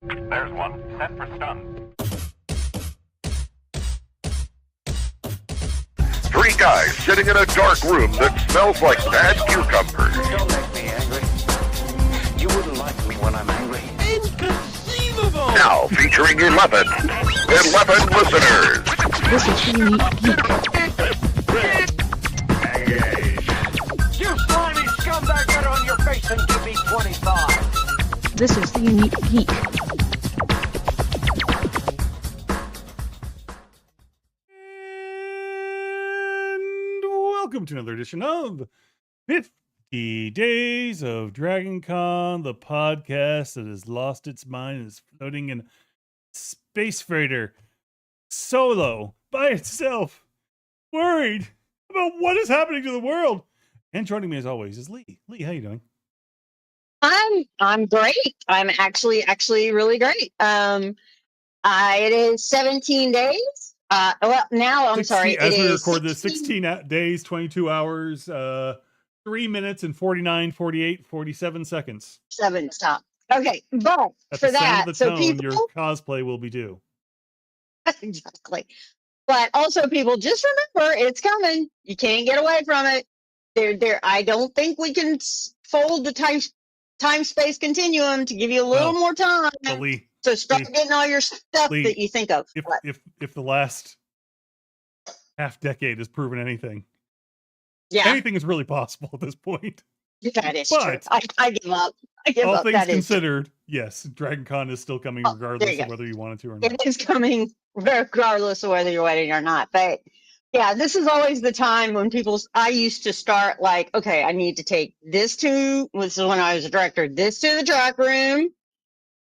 There's one. Set for stun. Three guys sitting in a dark room that smells like bad cucumbers. Don't make me angry. You wouldn't like me when I'm angry. Inconceivable! Now featuring 11 listeners. This is the Unique Geek. You slimy scumbag, get on your face and give me 25. This is the Unique Geek. And welcome to another edition of 50 Days of Dragon Con, the podcast that has lost its mind and is floating in a space freighter solo by itself, worried about what is happening to the world. And joining me as always is Leigh. Leigh, how you doing? I'm great. I'm actually really great. It is 17 days. Well, now I'm 16, sorry. As it we is record this, 16 days, 22 hours, 3 minutes and 49, 48, 47 seconds. 7. Stop. Okay, but At for the sound that, of the so tone, people your cosplay will be due. exactly. But also, people, just remember it's coming. You can't get away from it. There. I don't think we can fold the time-space continuum to give you a little more time. But Leigh, So start getting all your stuff Leigh, that you think of. if the last half decade has proven anything, Yeah, anything is really possible at this point. that is true. But I give up. I give all up. things That is considered, yes, Dragon Con is still coming Oh, regardless there you of go. whether you wanted to or not. It is coming regardless of whether you're wedding or not. But yeah, this is always the time when I used to start like, okay, I need to take this is when I was a director, this to the track room,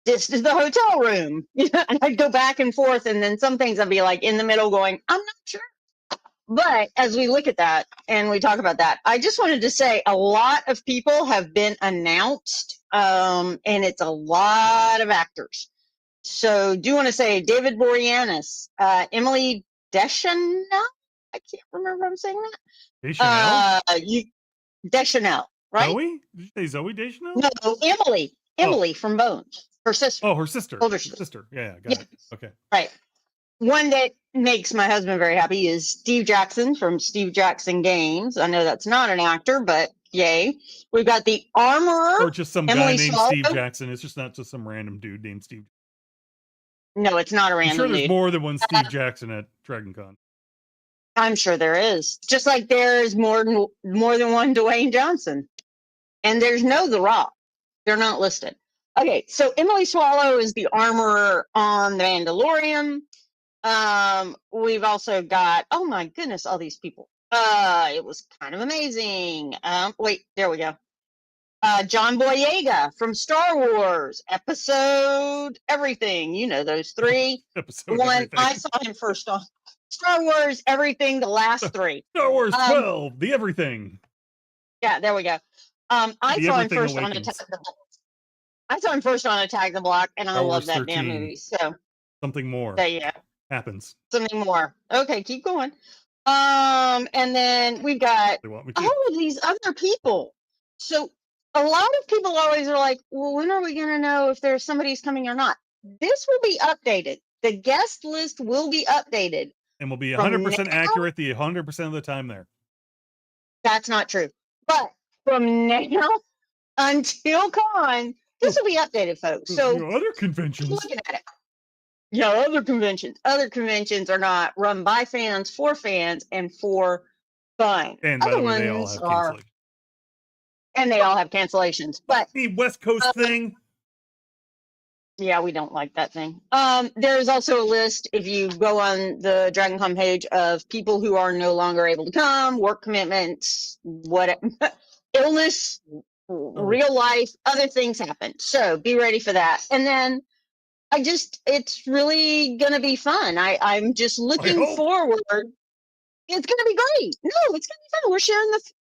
this is the hotel room. And I'd go back and forth. And then some things I'd be like in the middle going, I'm not sure. But as we look at that and we talk about that, I just wanted to say a lot of people have been announced, and it's a lot of actors. So do want to say David Boreanaz, Emily Deschanel? I can't remember if I'm saying that. Deschanel? Deschanel, right? Zoe? Did you say Zoe Deschanel? No, Emily from Bones, her sister. Oh, her sister. Older Her sister. sister. Yeah, got it. Okay. Right. One that makes my husband very happy is Steve Jackson from Steve Jackson Games. I know that's not an actor, but yay. We've got the Armorer. Or just some Emily guy named Swallow. Steve Jackson. It's just not just some random dude named Steve. No, it's not a I'm random sure there's dude. more than one Steve Jackson at Dragon Con. I'm sure there is. Just like there is more than one Dwayne Johnson. And there's no The Rock. They're not listed. Okay, so Emily Swallow is the Armorer on The Mandalorian. We've also got, oh my goodness, all these people. It was kind of amazing. Wait, there we go. John Boyega from Star Wars, episode everything. You know those 3. Episode One, everything. I saw him first on Star Wars, everything, the last 3. Star Wars 12, the everything. Yeah, there we go. I The saw him Everything first Awakens. on Attack the Block. I saw him first on Attack the Block, and I Star love Wars that damn 13. movie. So Something more there you go. happens. Something more. Okay, keep going. And then we've got They want me all to. of these other people. So a lot of people always are like, well, when are we going to know if there's somebody's coming or not? This will be updated. The guest list will be updated. And will be From 100% now- accurate the 100% of the time there. That's not true. But from now until con, this will be updated, folks. So You know, other conventions. looking at it. Yeah, other conventions are not run by fans, for fans, and for fun. And by Other the way, they all ones have are, cancellations. and they all have cancellations. But The West Coast thing. yeah, we don't like that thing. There's also a list, if you go on the DragonCon page, of people who are no longer able to come, work commitments, illness, real life, other things happen. So be ready for that. And then it's really going to be fun. I'm just looking hope. forward. It's going to be great. No, it's going to be fun.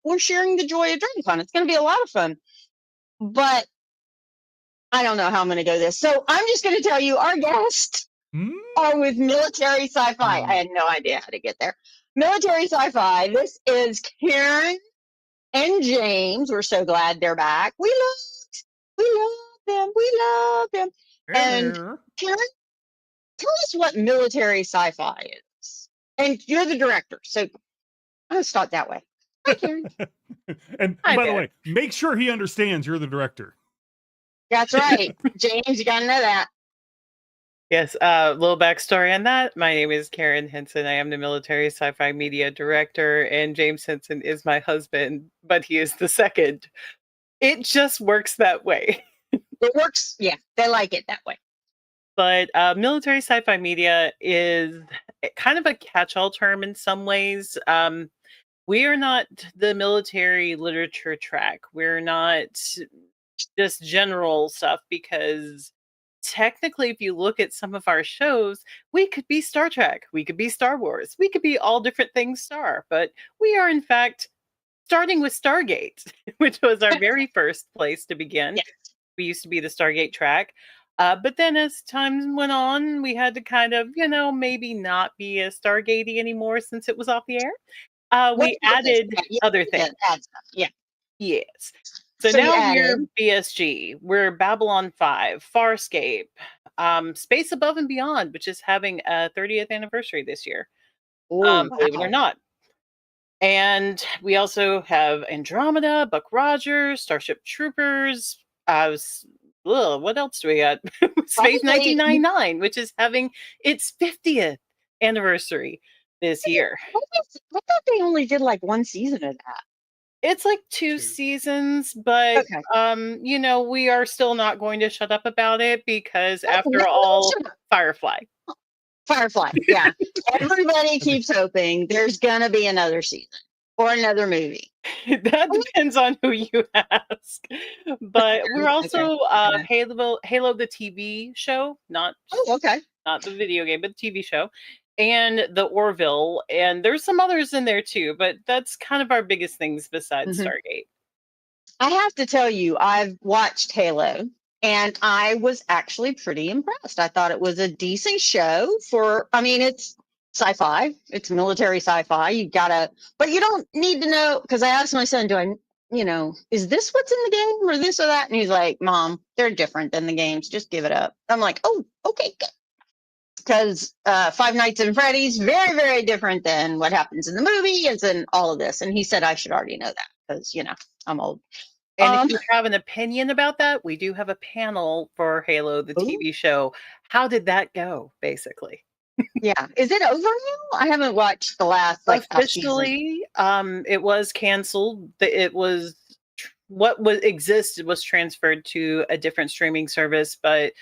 We're sharing the joy of DragonCon. It's going to be a lot of fun. But I don't know how I'm going to go this. So I'm just going to tell you our guests are with Military Sci-Fi. I had no idea how to get there. Military Sci-Fi. This is Karen and James. We're so glad they're back. We love them. We love them. And Karen, tell us what military sci-fi is. And you're the director, so I'm going to start that way. Hi, Karen. And Hi by the there. way, make sure he understands you're the director. That's right. James, you got to know that. Yes, little backstory on that. My name is Karen Henson. I am the military sci-fi media director, and James Henson is my husband, but he is the second. It just works that way. It works. Yeah, they like it that way. But military sci-fi media is kind of a catch-all term in some ways. We are not the military literature track. We're not just general stuff, because technically, if you look at some of our shows, we could be Star Trek, we could be Star Wars, we could be all different things star, but we are in fact starting with Stargate, which was our very first place to begin. Yes. We used to be the Stargate track. But then as time went on, we had to kind of, maybe not be a Stargatey anymore since it was off the air. We added other things. Yeah. Yes. So So you now we're added- BSG. We're Babylon 5, Farscape, Space Above and Beyond, which is having a 30th anniversary this year. Believe it or not. And we also have Andromeda, Buck Rogers, Starship Troopers. What else do we got? Space 1999, which is having its 50th anniversary this year. I thought they only did like one season of that. It's like two seasons, but Okay. we are still not going to shut up about it, because Oh, after no, all, shut up. Firefly. Firefly, yeah. Everybody keeps hoping there's gonna be another season or another movie. That depends on who you ask. But we're also Okay. Halo the TV show, not Okay. the video game, but the TV show, and the Orville, and there's some others in there too, but that's kind of our biggest things besides Mhm. Stargate. I have to tell you, I've watched Halo and I was actually pretty impressed. I thought it was a decent show it's sci-fi, it's military sci-fi. But you don't need to know, because I asked my son, is this what's in the game or this or that? And he's like, Mom, they're different than the games. Just give it up. I'm like, oh, okay, good. Because Five Nights at Freddy's, very, very different than what happens in the movie, as in all of this. And he said I should already know that because, I'm old. And if you have an opinion about that, we do have a panel for Halo, the TV show. How did that go, basically? Yeah. Is it over now? I haven't watched the last Officially, it was canceled. It was existed was transferred to a different streaming service, but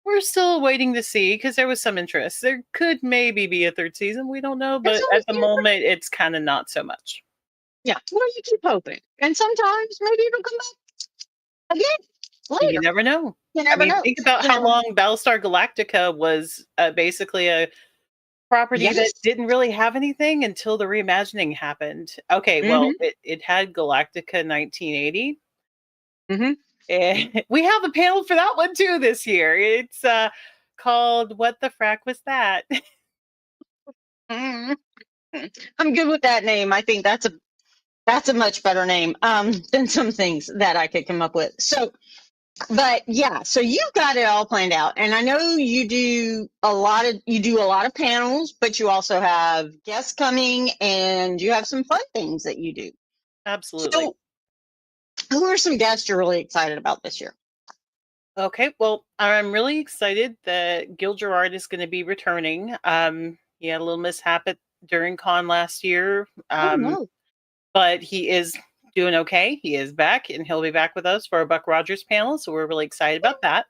we're still waiting to see, because there was some interest. There could maybe be a third season. We don't know, but at the moment, it's kind of not so much. Yeah. Well, you keep hoping. And sometimes maybe it'll come back again later. You never know. You never know. Think about how long Battlestar Galactica was basically a property that didn't really have anything until the reimagining happened. Okay, well, it had Galactica 1980. And we have a panel for that one too this year. It's called "What the Frack Was That?" I'm good with that name. I think that's a much better name than some things that I could come up with. So you got it all planned out, and I know you do a lot of panels, but you also have guests coming, and you have some fun things that you do. Absolutely. So, who are some guests you're really excited about this year? Okay, well, I'm really excited that Gil Gerard is going to be returning. He had a little mishap during con last year, No. but he is doing okay. He is back, and he'll be back with us for a Buck Rogers panel, so we're really excited about that.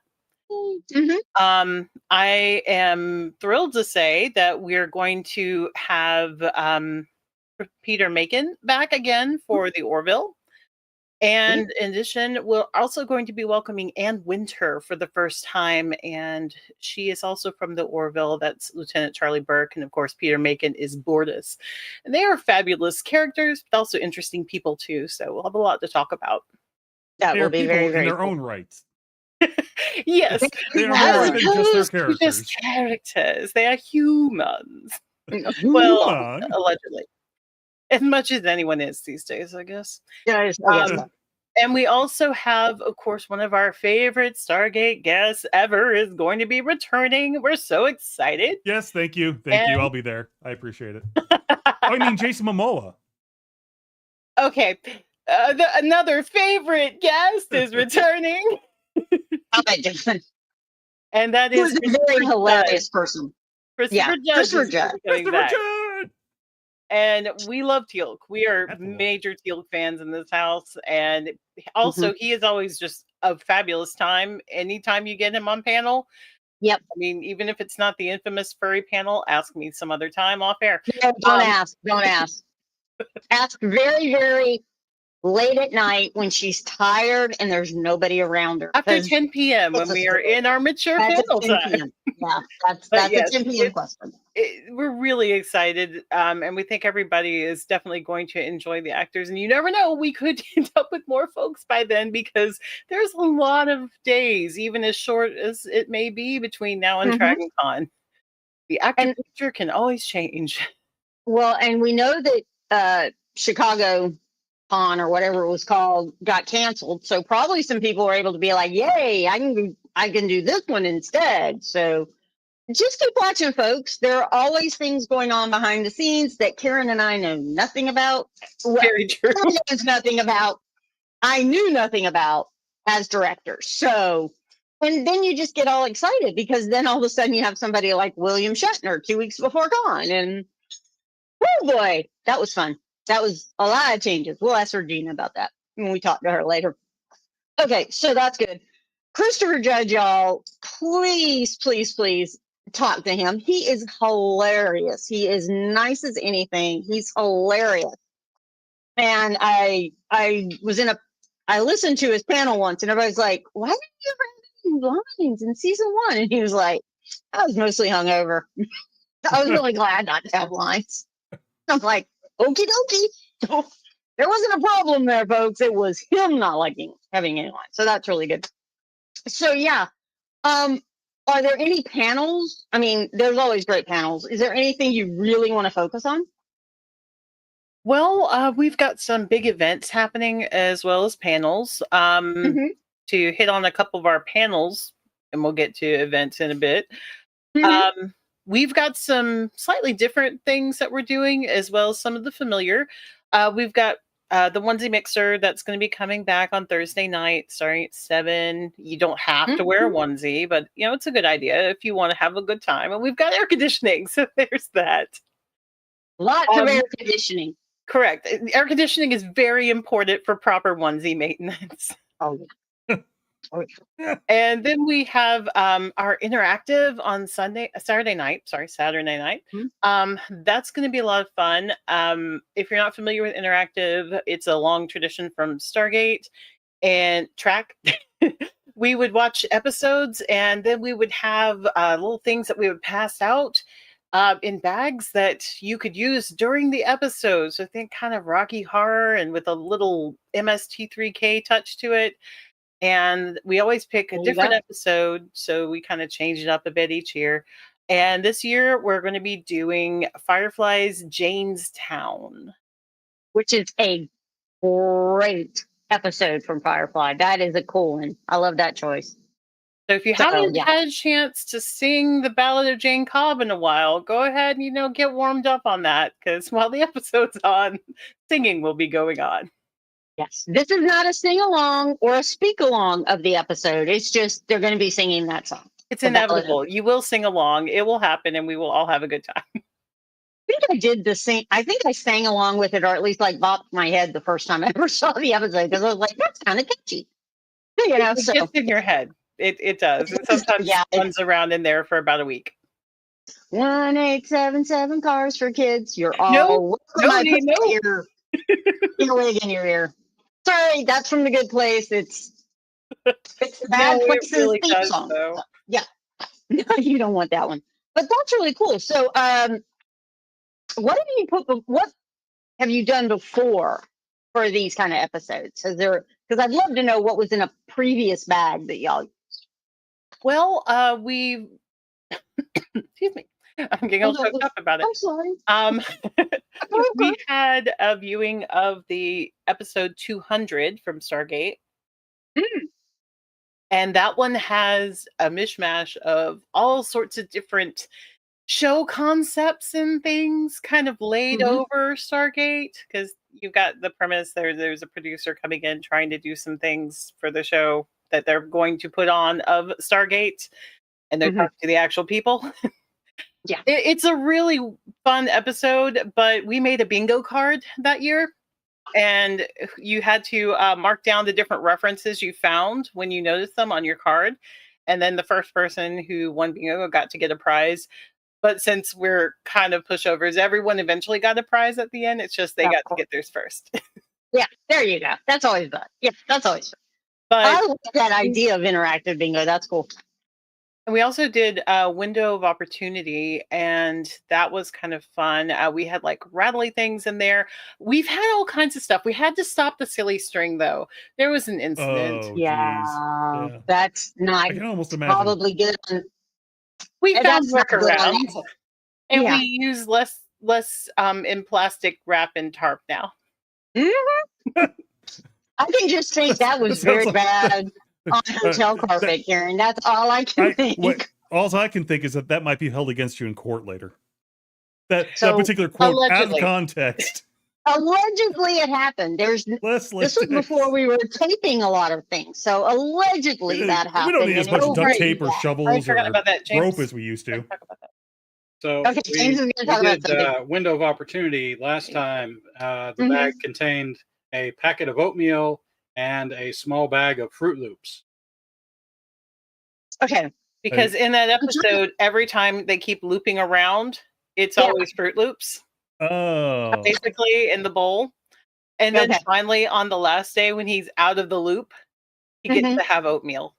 I am thrilled to say that we're going to have Peter Macon back again for the Orville. And in addition, we're also going to be welcoming Ann Winter for the first time, and she is also from the Orville. That's Lieutenant Charlie Burke, and of course, Peter Macon is Bordus. And they are fabulous characters, but also interesting people too. So we'll have a lot to talk about. That They will are be people very, in very their cool. own rights. Yes, They are as more than just their opposed to characters. just characters. They are humans. Well, allegedly. As much as anyone is these days, I guess. yeah, And we also have, of course, one of our favorite Stargate guests ever is going to be returning. We're so excited. Yes, thank you. Thank you. I'll be there. I appreciate it. Oh, I mean, Jason Momoa. Okay. Another favorite guest is returning. How about Jason? And that He is was a very hilarious person. Christopher Judge. Christopher is Judge. coming Christopher back. Judd! And we love Teal'c. We are That's a lot. major Teal'c fans in this house. And also, he is always just a fabulous time. Anytime you get him on panel. Yep. I mean, even if it's not the infamous furry panel, ask me some other time off air. No, don't ask. Don't ask. Ask very, very late at night when she's tired and there's nobody around her. After 'Cause 10 p.m. when that's a we are in our mature that's panel a 10 time. p.m. Yeah, that's yes, a 10 p.m. question. We're really excited, and we think everybody is definitely going to enjoy the actors. And you never know, we could end up with more folks by then because there's a lot of days, even as short as it may be, between now and Dragon Con. The actor picture can always change. Well, and we know that Chicago Con or whatever it was called got canceled, so probably some people were able to be like, "Yay, I can do this one instead." So just keep watching, folks. There are always things going on behind the scenes that Karen and I know nothing about. Very true. Karen knows nothing about. I knew nothing about as directors. So, and then you just get all excited because then all of a sudden you have somebody like William Shatner 2 weeks before Con, and oh boy, that was fun. That was a lot of changes. We'll ask Regina about that when we talk to her later. Okay, so that's good. Christopher Judge, y'all, please, please, please talk to him. He is hilarious. He is nice as anything. He's hilarious. And I listened to his panel once, and everybody's like, "Why didn't you ever have any lines in season 1?" And he was like, "I was mostly hungover. I was really glad not to have lines." I'm like, "Okie dokie." There wasn't a problem there, folks. It was him not liking having any lines. So that's really good. So yeah. Are there any panels? I mean, there's always great panels. Is there anything you really want to focus on? Well, we've got some big events happening as well as panels. To hit on a couple of our panels, and we'll get to events in a bit. We've got some slightly different things that we're doing, as well as some of the familiar. We've got the onesie mixer that's going to be coming back on Thursday night, starting at 7. You don't have to wear a onesie, but it's a good idea if you want to have a good time. And we've got air conditioning, so there's that. Lots of air conditioning. Correct. Air conditioning is very important for proper onesie maintenance. Oh, yeah. And then we have our interactive on Saturday night. That's going to be a lot of fun. If you're not familiar with interactive, it's a long tradition from Stargate and Track. We would watch episodes, and then we would have little things that we would pass out in bags that you could use during the episode. So think kind of Rocky Horror and with a little MST3K touch to it. And we always pick a different episode, so we kind of change it up a bit each year. And this year, we're going to be doing Firefly's Janestown, which is a great episode from Firefly. That is a cool one. I love that choice. So if you haven't had a chance to sing the Ballad of Jane Cobb in a while, go ahead and, get warmed up on that, because while the episode's on, singing will be going on. Yes. This is not a sing-along or a speak-along of the episode. It's just they're going to be singing that song. It's inevitable. You will sing along. It will happen, and we will all have a good time. I think I did the sing. I think I sang along with it, or at least bopped my head the first time I ever saw the episode, because I was like, that's kind of catchy. It gets in your head. It does. And sometimes it runs around in there for about a week. 1877 cars for kids. You're all your wig in your ear. Sorry, that's from The Good Place. It's Bad Place's really theme song. So, yeah, you don't want that one. But that's really cool. So, what have you done before for these kind of episodes? Because I'd love to know what was in a previous bag that y'all used. Well, excuse me. I'm getting all choked up about it. I'm sorry. Um, we had a viewing of the episode 200 from Stargate. And that one has a mishmash of all sorts of different show concepts and things kind of laid over Stargate, because you've got the premise there's a producer coming in trying to do some things for the show that they're going to put on of Stargate, and they're talking to the actual people. Yeah. It's a really fun episode, but we made a bingo card that year, and you had to mark down the different references you found when you noticed them on your card. And then the first person who won bingo got to get a prize. But since we're kind of pushovers, everyone eventually got a prize at the end. It's just they got to get theirs first. Yeah, there you go. That's always fun. Yeah, that's always fun. But I like that idea of interactive bingo. That's cool. and we also did a window of opportunity, and that was kind of fun. We had like rattly things in there. We've had all kinds of stuff. We had to stop the silly string though. There was an incident. Oh, Yeah, geez. that's not I can almost imagine. probably good. We And found that's not good on workarounds, Apple. and Yeah. we use less in plastic wrap and tarp now. I can just think that was Sounds very like- bad on hotel carpet, Karen. That's all I can think. All I can think is that might be held against you in court later. That So, particular quote out allegedly. of context. Allegedly, it happened. This was before we were taping a lot of things, so allegedly that happened. We don't need as and much duct nobody- tape or I shovels or forgot about that, James. rope as we used to. Talk about that. So Okay, James is going to talk we about did something. window of opportunity last time. The bag contained a packet of oatmeal and a small bag of Fruit Loops. Okay, Because in that episode, every time they keep looping around, it's Yeah. always Fruit Loops, Oh. basically, in the bowl. And then Okay. finally, on the last day, when he's out of the loop, he gets Mhm. to have oatmeal.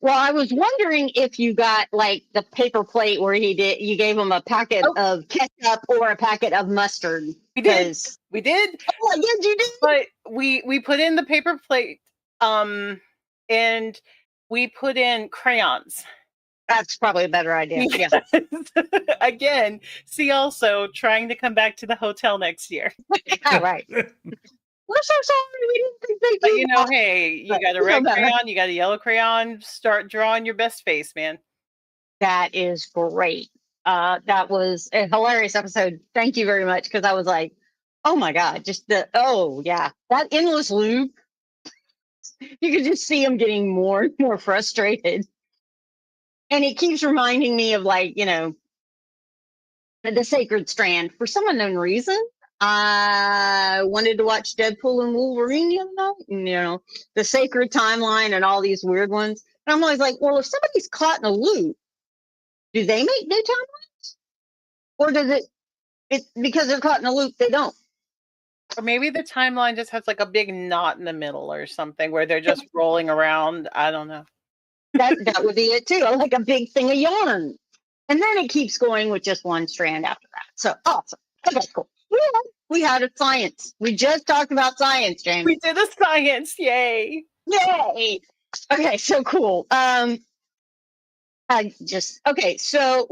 well, I was wondering if you got like the paper plate where you gave him a packet of ketchup or a packet of mustard. We did. 'Cause- We did, Oh, yes, you did. but we put in the paper plate, and we put in crayons. That's probably a better idea. Yeah. Again, see also trying to come back to the hotel next year. All right. We're so sorry. We didn't think they But do you know, that. hey, you But got a you know red better. crayon, you got a yellow crayon, start drawing your best face, man. That is great. That was a hilarious episode. Thank you very much. Because I was like, oh my God, that endless loop. You could just see him getting more and more frustrated. And it keeps reminding me of the Sacred Strand. For some unknown reason, I wanted to watch Deadpool and Wolverine the other night, and the Sacred Timeline and all these weird ones. And I'm always like, well, if somebody's caught in a loop, do they make new timelines? Or does it because they're caught in a loop, they don't? Or maybe the timeline just has like a big knot in the middle or something where they're just rolling around. I don't know. That would be it too. Like a big thing of yarn. And then it keeps going with just one strand after that. So awesome. Okay, cool. We had a science. We just talked about science, James. We did a science, yay! Yay! Okay, so cool. So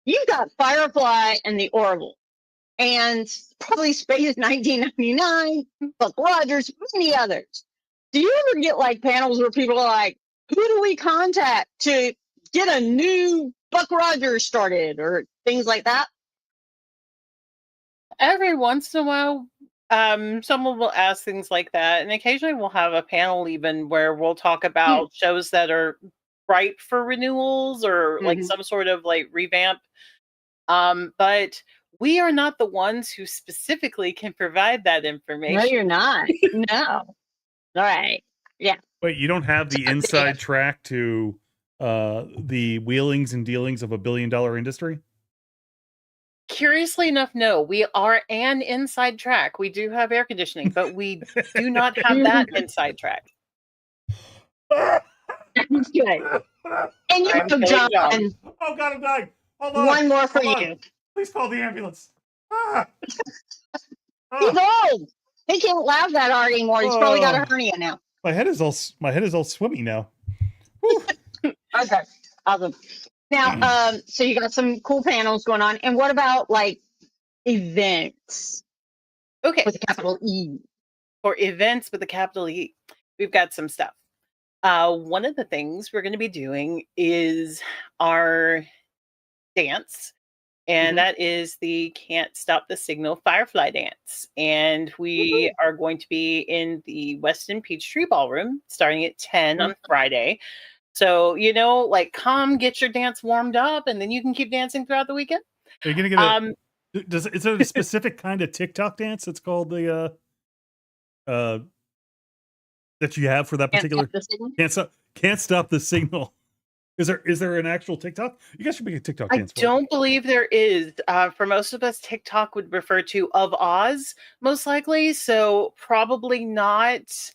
you've got Firefly and the Orville, and probably Space 1999, Buck Rogers, many others. Do you ever get like panels where people are like, who do we contact to get a new Buck Rogers started or things like that? Every once in a while, someone will ask things like that, and occasionally we'll have a panel even where we'll talk about shows that are ripe for renewals or like some sort of like revamp. But we are not the ones who specifically can provide that information. No, you're not. No. All right. Yeah. Wait, you don't have the inside track to the wheelings and dealings of $1 billion industry? Curiously enough, no. We are an inside track. We do have air conditioning, but we do not have that inside track. Good. And you I'm know, killing John, John. Oh God, I'm dying. Hold on. one more for Hold on. you. Please call the ambulance. Ah. He's Ah. old. He can't laugh that hard anymore. He's probably got a Oh. hernia now. My head is all swimmy now. Okay. Awesome. Now, so you got some cool panels going on. And what about like events Okay, with a capital E? for events with a capital E, we've got some stuff. One of the things we're going to be doing is our dance, and that is the Can't Stop the Signal Firefly Dance. And we are going to be in the Weston Peachtree Ballroom starting at 10 on Friday. So, like, come get your dance warmed up, and then you can keep dancing throughout the weekend. Are you gonna get is it a specific kind of TikTok dance that's called the that you have for that particular can't stop the signal? Is there an actual TikTok? You guys should make a TikTok dance. I don't believe there is. For most of us, TikTok would refer to of Oz, most likely. So probably not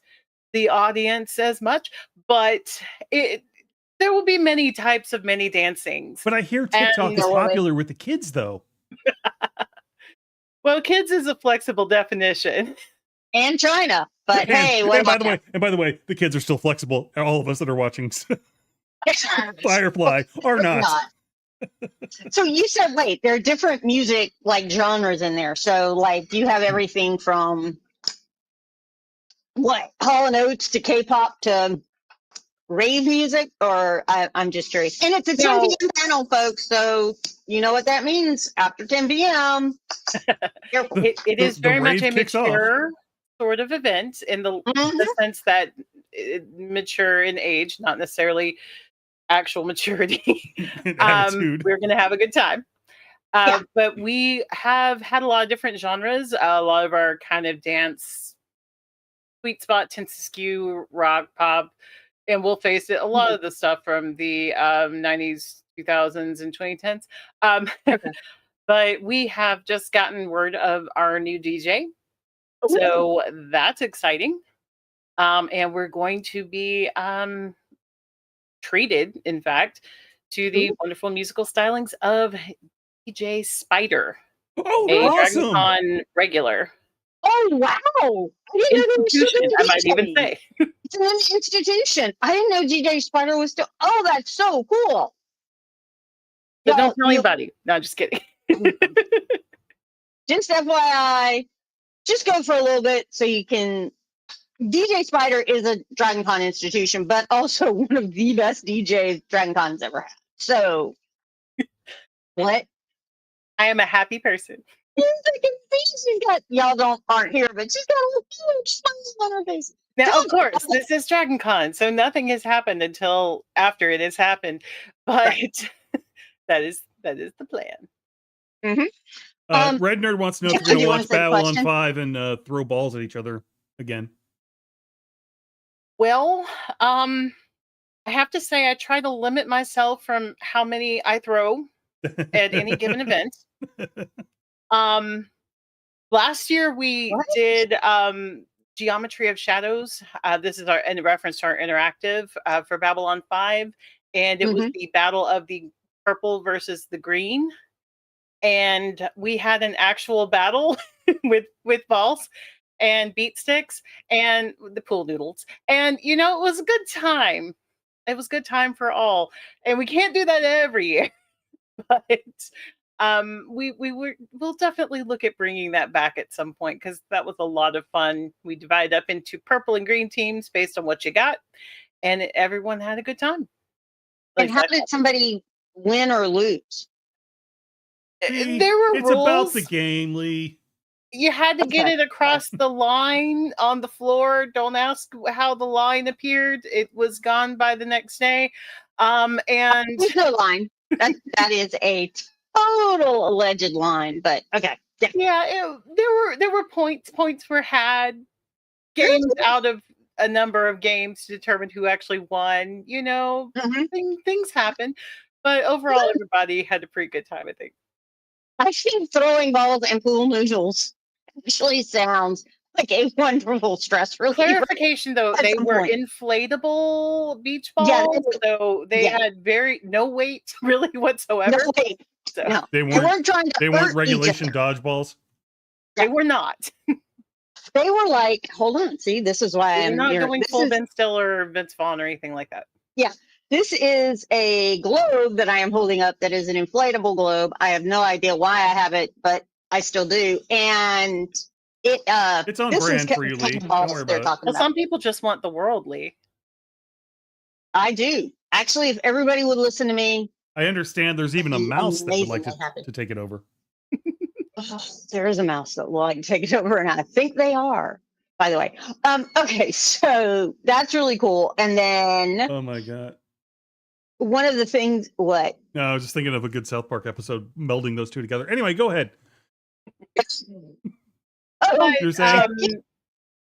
the audience as much, but there will be many types of many dancings. But I hear TikTok is popular with the kids, though. Well, kids is a flexible definition. And China, but hey, what by the way, the kids are still flexible. All of us that are watching Firefly are not. So you said, wait, there are different music like genres in there. So like, do you have everything from what Hall & Oates to K-pop to rave music? Or I'm just curious. And it's a 10 p.m. panel, folks. So you know what that means after 10 p.m. It is very much a mature sort of event in the sense that mature in age, not necessarily actual maturity. We're going to have a good time. But we have had a lot of different genres. A lot of our kind of dance sweet spot tends to skew rock, pop, and we'll face it, a lot of the stuff from the 90s, 2000s, and 2010s. But we have just gotten word of our new DJ. So that's exciting. And we're going to be treated, in fact, to the wonderful musical stylings of DJ Spider, a awesome. DragonCon regular. Oh, wow. Institution, I might even say. It's an institution. I didn't know DJ Spider was still. Oh, that's so cool. But don't tell anybody. No, just kidding. Just FYI, just go for a little bit so you can. DJ Spider is a DragonCon institution, but also one of the best DJs DragonCon's ever had. So, what? I am a happy person. Y'all aren't here, but she's got a huge smile on her face. Now, of course, this is DragonCon, so nothing has happened until after it has happened. But that is the plan. Red Nerd wants to know if you're going to watch Babylon 5 and throw balls at each other again. Well, I have to say I try to limit myself from how many I throw at any given event. Last year we did Geometry of Shadows. This is in reference to our interactive for Babylon 5, and it was the battle of the purple versus the green, and we had an actual battle with balls and beat sticks and the pool noodles, and it was a good time. It was a good time for all, and we can't do that every year, but we'll definitely look at bringing that back at some point, because that was a lot of fun. We divided up into purple and green teams based on what you got, and everyone had a good time. And how did somebody win or lose? There were it's rules. About the game, Lee. You had to get it across the line on the floor. Don't ask how the line appeared. It was gone by the next day. And there's no line. That is a total alleged line, but okay. Yeah, there were points. Points were had. Games out of a number of games to determine who actually won. Things happen, but overall, everybody had a pretty good time, I think. I think throwing balls and pool noodles actually sounds like a wonderful stress reliever. Clarification, though, they were inflatable beach balls, so they had no weight really whatsoever. No weight. So. No. They weren't regulation dodgeballs. They were not. They were like, hold on, see, this is why I'm not going full Ben Stiller or Vince Vaughn or anything like that. Yeah. This is a globe that I am holding up that is an inflatable globe. I have no idea why I have it, but I still do. And it It's on this is brand for you, Lee. Don't worry they're about it. talking Well, about. some people just want the worldly. I do. Actually, if everybody would listen to me, I understand there's even a I'd be mouse that would like amazingly happy. to take it over. There is a mouse that will like take it over, and I think they are, by the way. Okay, so that's really cool. And then Oh my god. one of the things, what? No, I was just thinking of a good South Park episode melding those two together. Anyway, go ahead. Oh, You're saying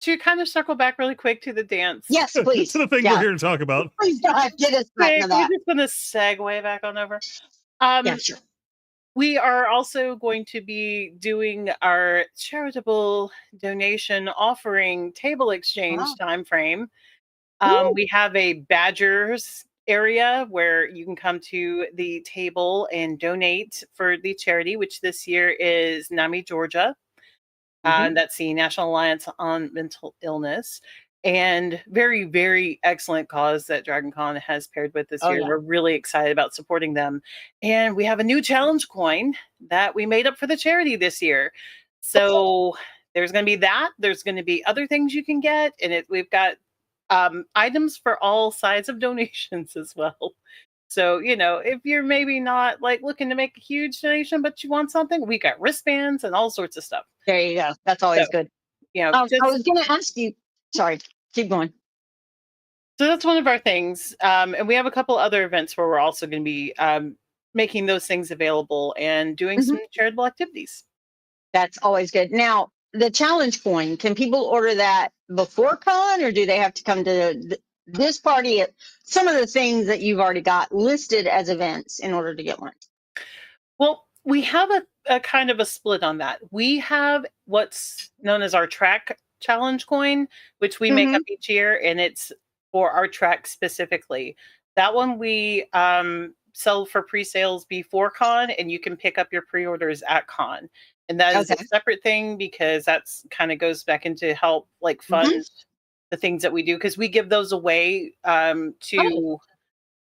To kind of circle back really quick to the dance. yes, please. to the thing we're here to talk about. Please God, get us back Okay, to we're that. just going to segue back on over. Yeah, sure. We are also going to be doing our charitable donation offering table exchange time frame. We have a Badgers area where you can come to the table and donate for the charity, which this year is NAMI Georgia. That's the National Alliance on Mental Illness. And very, very excellent cause that Dragon Con has paired with this year. Yeah. We're really excited about supporting them. And we have a new challenge coin that we made up for the charity this year. So there's going to be that. There's going to be other things you can get. And we've got items for all sides of donations as well. So, if you're maybe not like looking to make a huge donation, but you want something, we got wristbands and all sorts of stuff. There you go. That's always good. I was going to ask you. Sorry, keep going. So that's one of our things. And we have a couple other events where we're also going to be making those things available and doing some charitable activities. That's always good. Now, the challenge coin, can people order that before con, or do they have to come to this party at some of the things that you've already got listed as events in order to get one? Well, we have a kind of a split on that. We have what's known as our track challenge coin, which we make up each year, and it's for our track specifically. That one we sell for pre-sales before con, and you can pick up your pre-orders at con. And that is a separate thing because that's kind of goes back into help like fund the things that we do, because we give those away to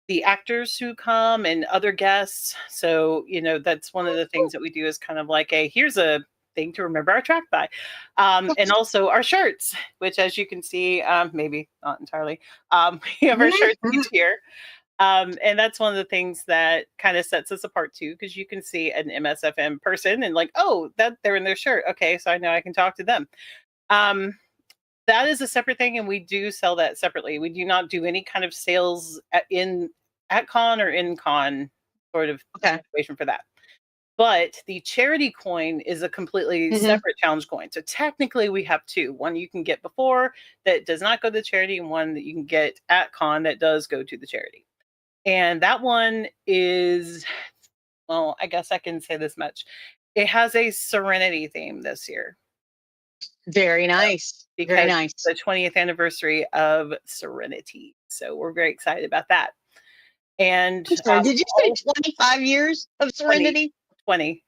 the actors who come and other guests. So, that's one of the things that we do is kind of like here's a thing to remember our track by. And also our shirts, which as you can see, maybe not entirely, we have our shirts each year. And that's one of the things that kind of sets us apart too, because you can see an MSFM person and like, oh, that they're in their shirt. Okay, so I know I can talk to them. That is a separate thing, and we do sell that separately. We do not do any kind of sales at con or in con sort of situation for that. But the charity coin is a completely separate challenge coin. So technically we have two. One you can get before that does not go to the charity, and one that you can get at con that does go to the charity. And that one is, well, I guess I can say this much. It has a Serenity theme this year. Very nice. Because very nice. The 20th anniversary of Serenity. So we're very excited about that. And did you say 25 years of Serenity? 20.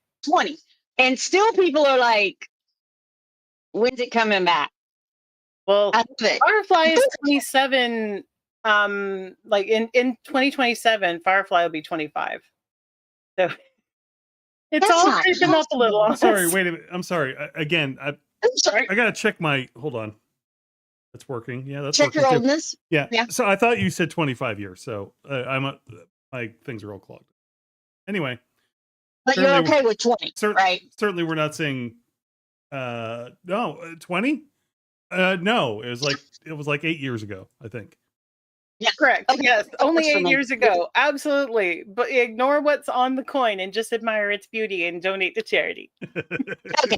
And still people are like, when's it coming back? Well, Firefly is 27. Like in 2027, Firefly will be 25. So it's all creeping up a little. I'm sorry, wait a minute. I'm sorry. I'm sorry. I gotta check my. Hold on. That's working. Yeah, that's check working your too. oldness. Yeah. So I thought you said 25 years. So my things are all clogged. Anyway. But you're okay with 20, right? Certainly, we're not saying. No, 20. No, it was like 8 years ago, I think. Yeah, correct. Okay. Yes, only 8 years ago. Absolutely. But ignore what's on the coin and just admire its beauty and donate to charity. Okay.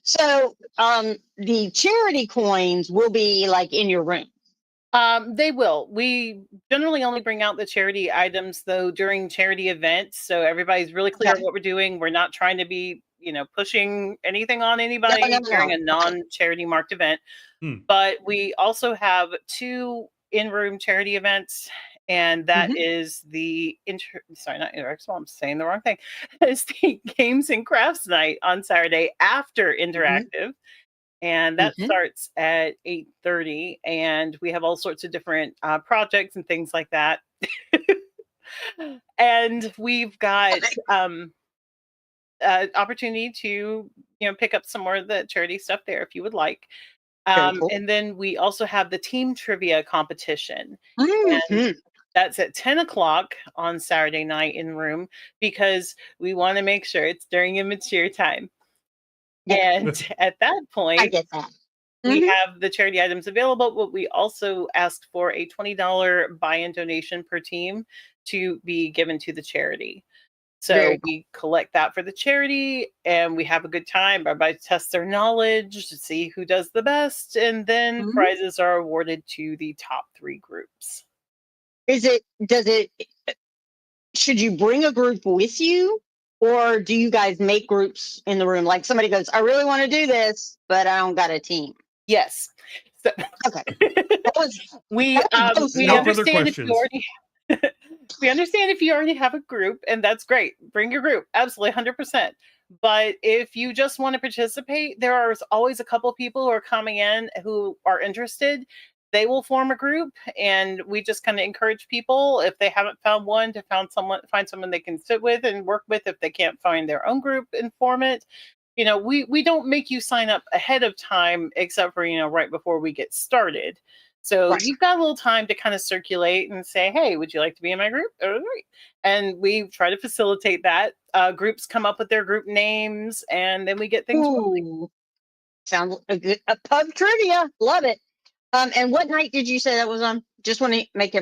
So the charity coins will be like in your room. They will. We generally only bring out the charity items though during charity events. So everybody's really clear on what we're doing. We're not trying to be, pushing anything on anybody during a non-charity marked event. But we also have 2 in-room charity events, and that is the I'm saying the wrong thing. It's the Games and Crafts Night on Saturday after Interactive. And that starts at 8:30, and we have all sorts of different projects and things like that. And we've got opportunity to pick up some more of the charity stuff there if you would like. Very cool. And then we also have the team trivia competition. Mhm. And that's at 10 o'clock on Saturday night in room because we want to make sure it's during immature time. Yeah. And at that I point, get that. we Mhm. have the charity items available, but we also asked for a $20 buy-in donation per team to be given to the charity. So Very cool. we collect that for the charity and we have a good time. Everybody tests their knowledge to see who does the best, and then Mhm. prizes are awarded to the top 3 groups. Should you bring a group with you, or do you guys make groups in the room? Like somebody goes, I really want to do this, but I don't got a team. Yes. So Okay. That was we both we No sides. further understand if you questions. already we understand if you already have a group, and that's great. Bring your group. Absolutely 100%. But if you just want to participate, there are always a couple of people who are coming in who are interested. They will form a group, and we just kind of encourage people, if they haven't found one, to find someone they can sit with and work with. If they can't find their own group and form it, we don't make you sign up ahead of time, except for right before we get started. So Right. you've got a little time to kind of circulate and say, hey, would you like to be in my group? All right. And we try to facilitate that. Groups come up with their group names, and then we get things rolling. Ooh, sounds a pub trivia. Love it. And what night did you say that was on? Just want to make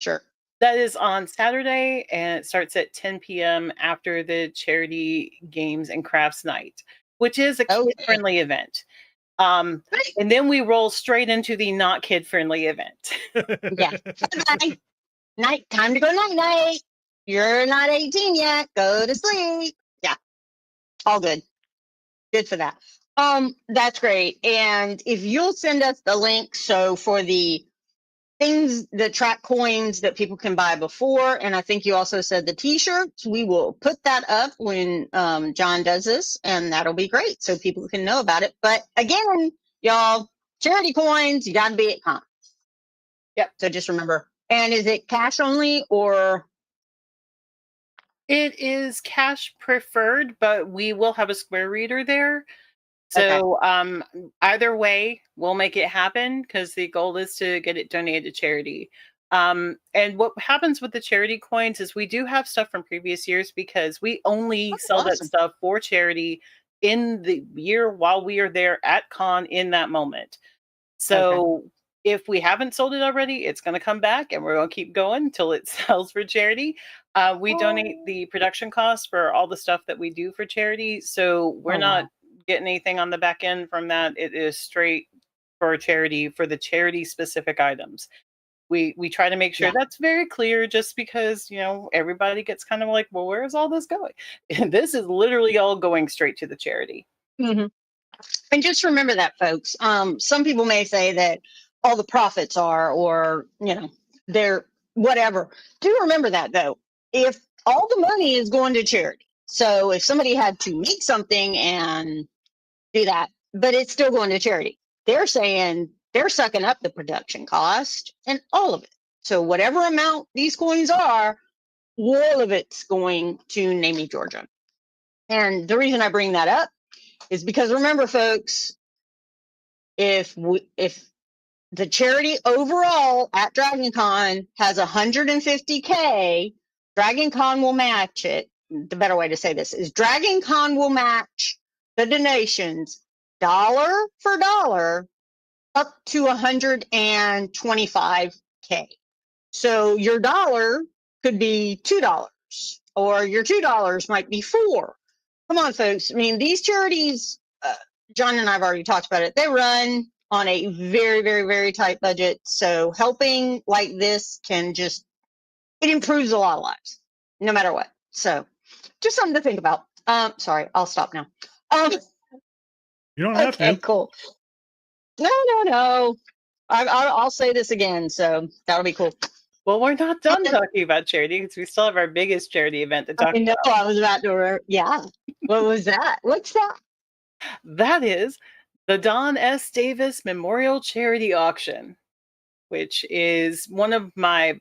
sure. That is on Saturday, and it starts at 10 p.m. after the charity games and crafts night, which is a Okay. kid-friendly event. And then we roll straight into the not kid-friendly event. Yeah. Bye. Night. Time to go night night. You're not 18 yet. Go to sleep. Yeah. All good. Good for that. That's great. And if you'll send us the link, so for the things, the track coins that people can buy before, and I think you also said the t-shirts, we will put that up when Jon does this, and that'll be great so people can know about it. But again, y'all, charity coins, you got to be at con. Yep. So just remember. And is it cash only or? It is cash preferred, but we will have a Square reader there. Okay. So either way, we'll make it happen because the goal is to get it donated to charity. And what happens with the charity coins is we do have stuff from previous years because we only sell that awesome. stuff for charity in the year while we are there at con in that moment. So if we haven't sold it already, it's going to come back and we're going to keep going until it sells for charity. We donate the production costs for all the stuff that we do for charity. So we're not getting anything on the back end from that. It is straight for charity, for the charity specific items. We try to make sure that's very clear, just because everybody gets kind of like, well, where is all this going? And this is literally all going straight to the charity. Mm-hmm. And just remember that, folks. Some people may say that all the profits are, or they're whatever. Do remember that, though. If all the money is going to charity, so if somebody had to make something and do that, but it's still going to charity, they're saying they're sucking up the production cost and all of it. So whatever amount these coins are, all of it's going to Namie, Georgia. And the reason I bring that up is because remember, folks, if the charity overall at DragonCon has 150K, DragonCon will match it. The better way to say this is DragonCon will match the donations dollar for dollar up to 125K. So your dollar could be $2, or your $2 might be $4. Come on, folks. I mean, these charities, Jon and I have already talked about it. They run on a very, very, very tight budget. So helping like this it improves a lot of lives, no matter what. So just something to think about. Sorry, I'll stop now. You don't have Okay, to. cool. No. I'll say this again, so that'll be cool. Well, we're not done talking about charity because we still have our biggest charity event to talk I know. about. I was about to. Yeah. What was that? What's that? That is the Don S. Davis Memorial Charity Auction, which is one of my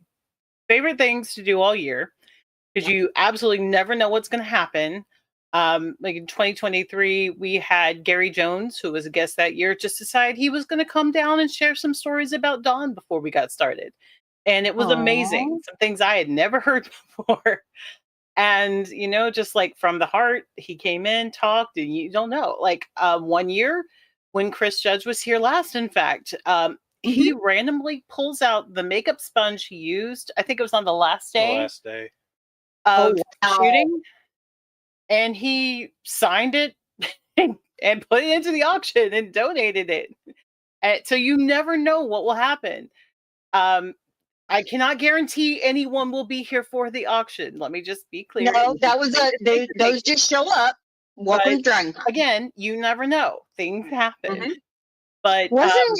favorite things to do all year because you absolutely never know what's going to happen. Like in 2023, we had Gary Jones, who was a guest that year, just decide he was going to come down and share some stories about Dawn before we got started. And it was amazing. Aw. Some things I had never heard before. And, just like from the heart, he came in, talked, and you don't know. Like 1 year when Chris Judge was here last, in fact, he randomly pulls out the makeup sponge he used. I think it was on the last The day last day. of wow. shooting. And he signed it and put it into the auction and donated it. So you never know what will happen. I cannot guarantee anyone will be here for the auction. Let me just be clear. No, that was those just show up. Welcome to Dragon Con. Again, you never know. Things happen. But Wasn't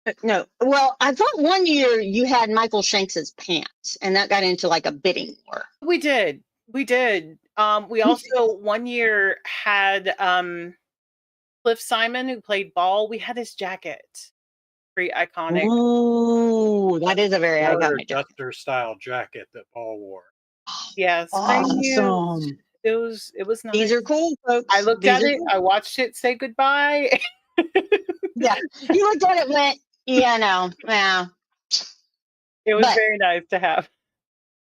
it? No. Well, I thought 1 year you had Michael Shanks's pants, and that got into like a bidding war. we did. We did. We also 1 year had Cliff Simon, who played Ball. We had his jacket. Pretty iconic. Ooh, that is a very iconic jacket. Duster style jacket that Paul wore. Yes. Thank you. Awesome. It was nice. These are cool, folks. I looked These at are it. cool. I watched it say goodbye. Yeah, you looked at it, went, yeah, no, yeah. It was But- very nice to have.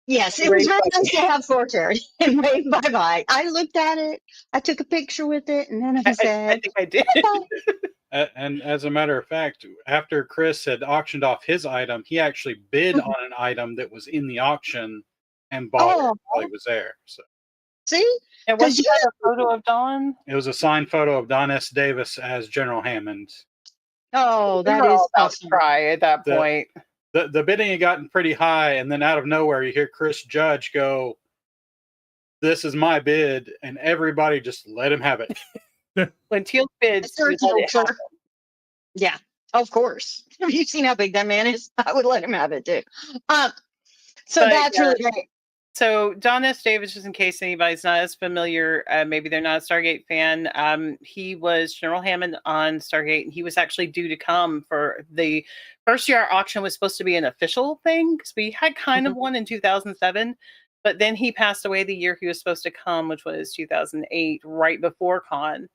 Yes, it was very nice to have for charity and wave bye bye. I looked at it, I took a picture with it, and then I I said, think I did. bye-bye. And as a matter of fact, after Chris had auctioned off his item, he actually bid on an item that was in the auction and bought it while he was there. So See? And was that a photo of Dawn? it was a signed photo of Don S. Davis as General Hammond. Oh, that We were is all about to awesome. cry at that The- point. The bidding had gotten pretty high, and then out of nowhere, you hear Chris Judge go, "This is my bid," and everybody just let him have it. When Teal bids, Sir, you let it sir. happen. Yeah, of course. Have you seen how big that man is? I would let him have it too. So But, that's really great. So Don S. Davis, just in case anybody's not as familiar, maybe they're not a Stargate fan. He was General Hammond on Stargate, and he was actually due to come for the first year. Our auction was supposed to be an official thing because we had kind of one in 2007, but then he passed away the year he was supposed to come, which was 2008, right before con.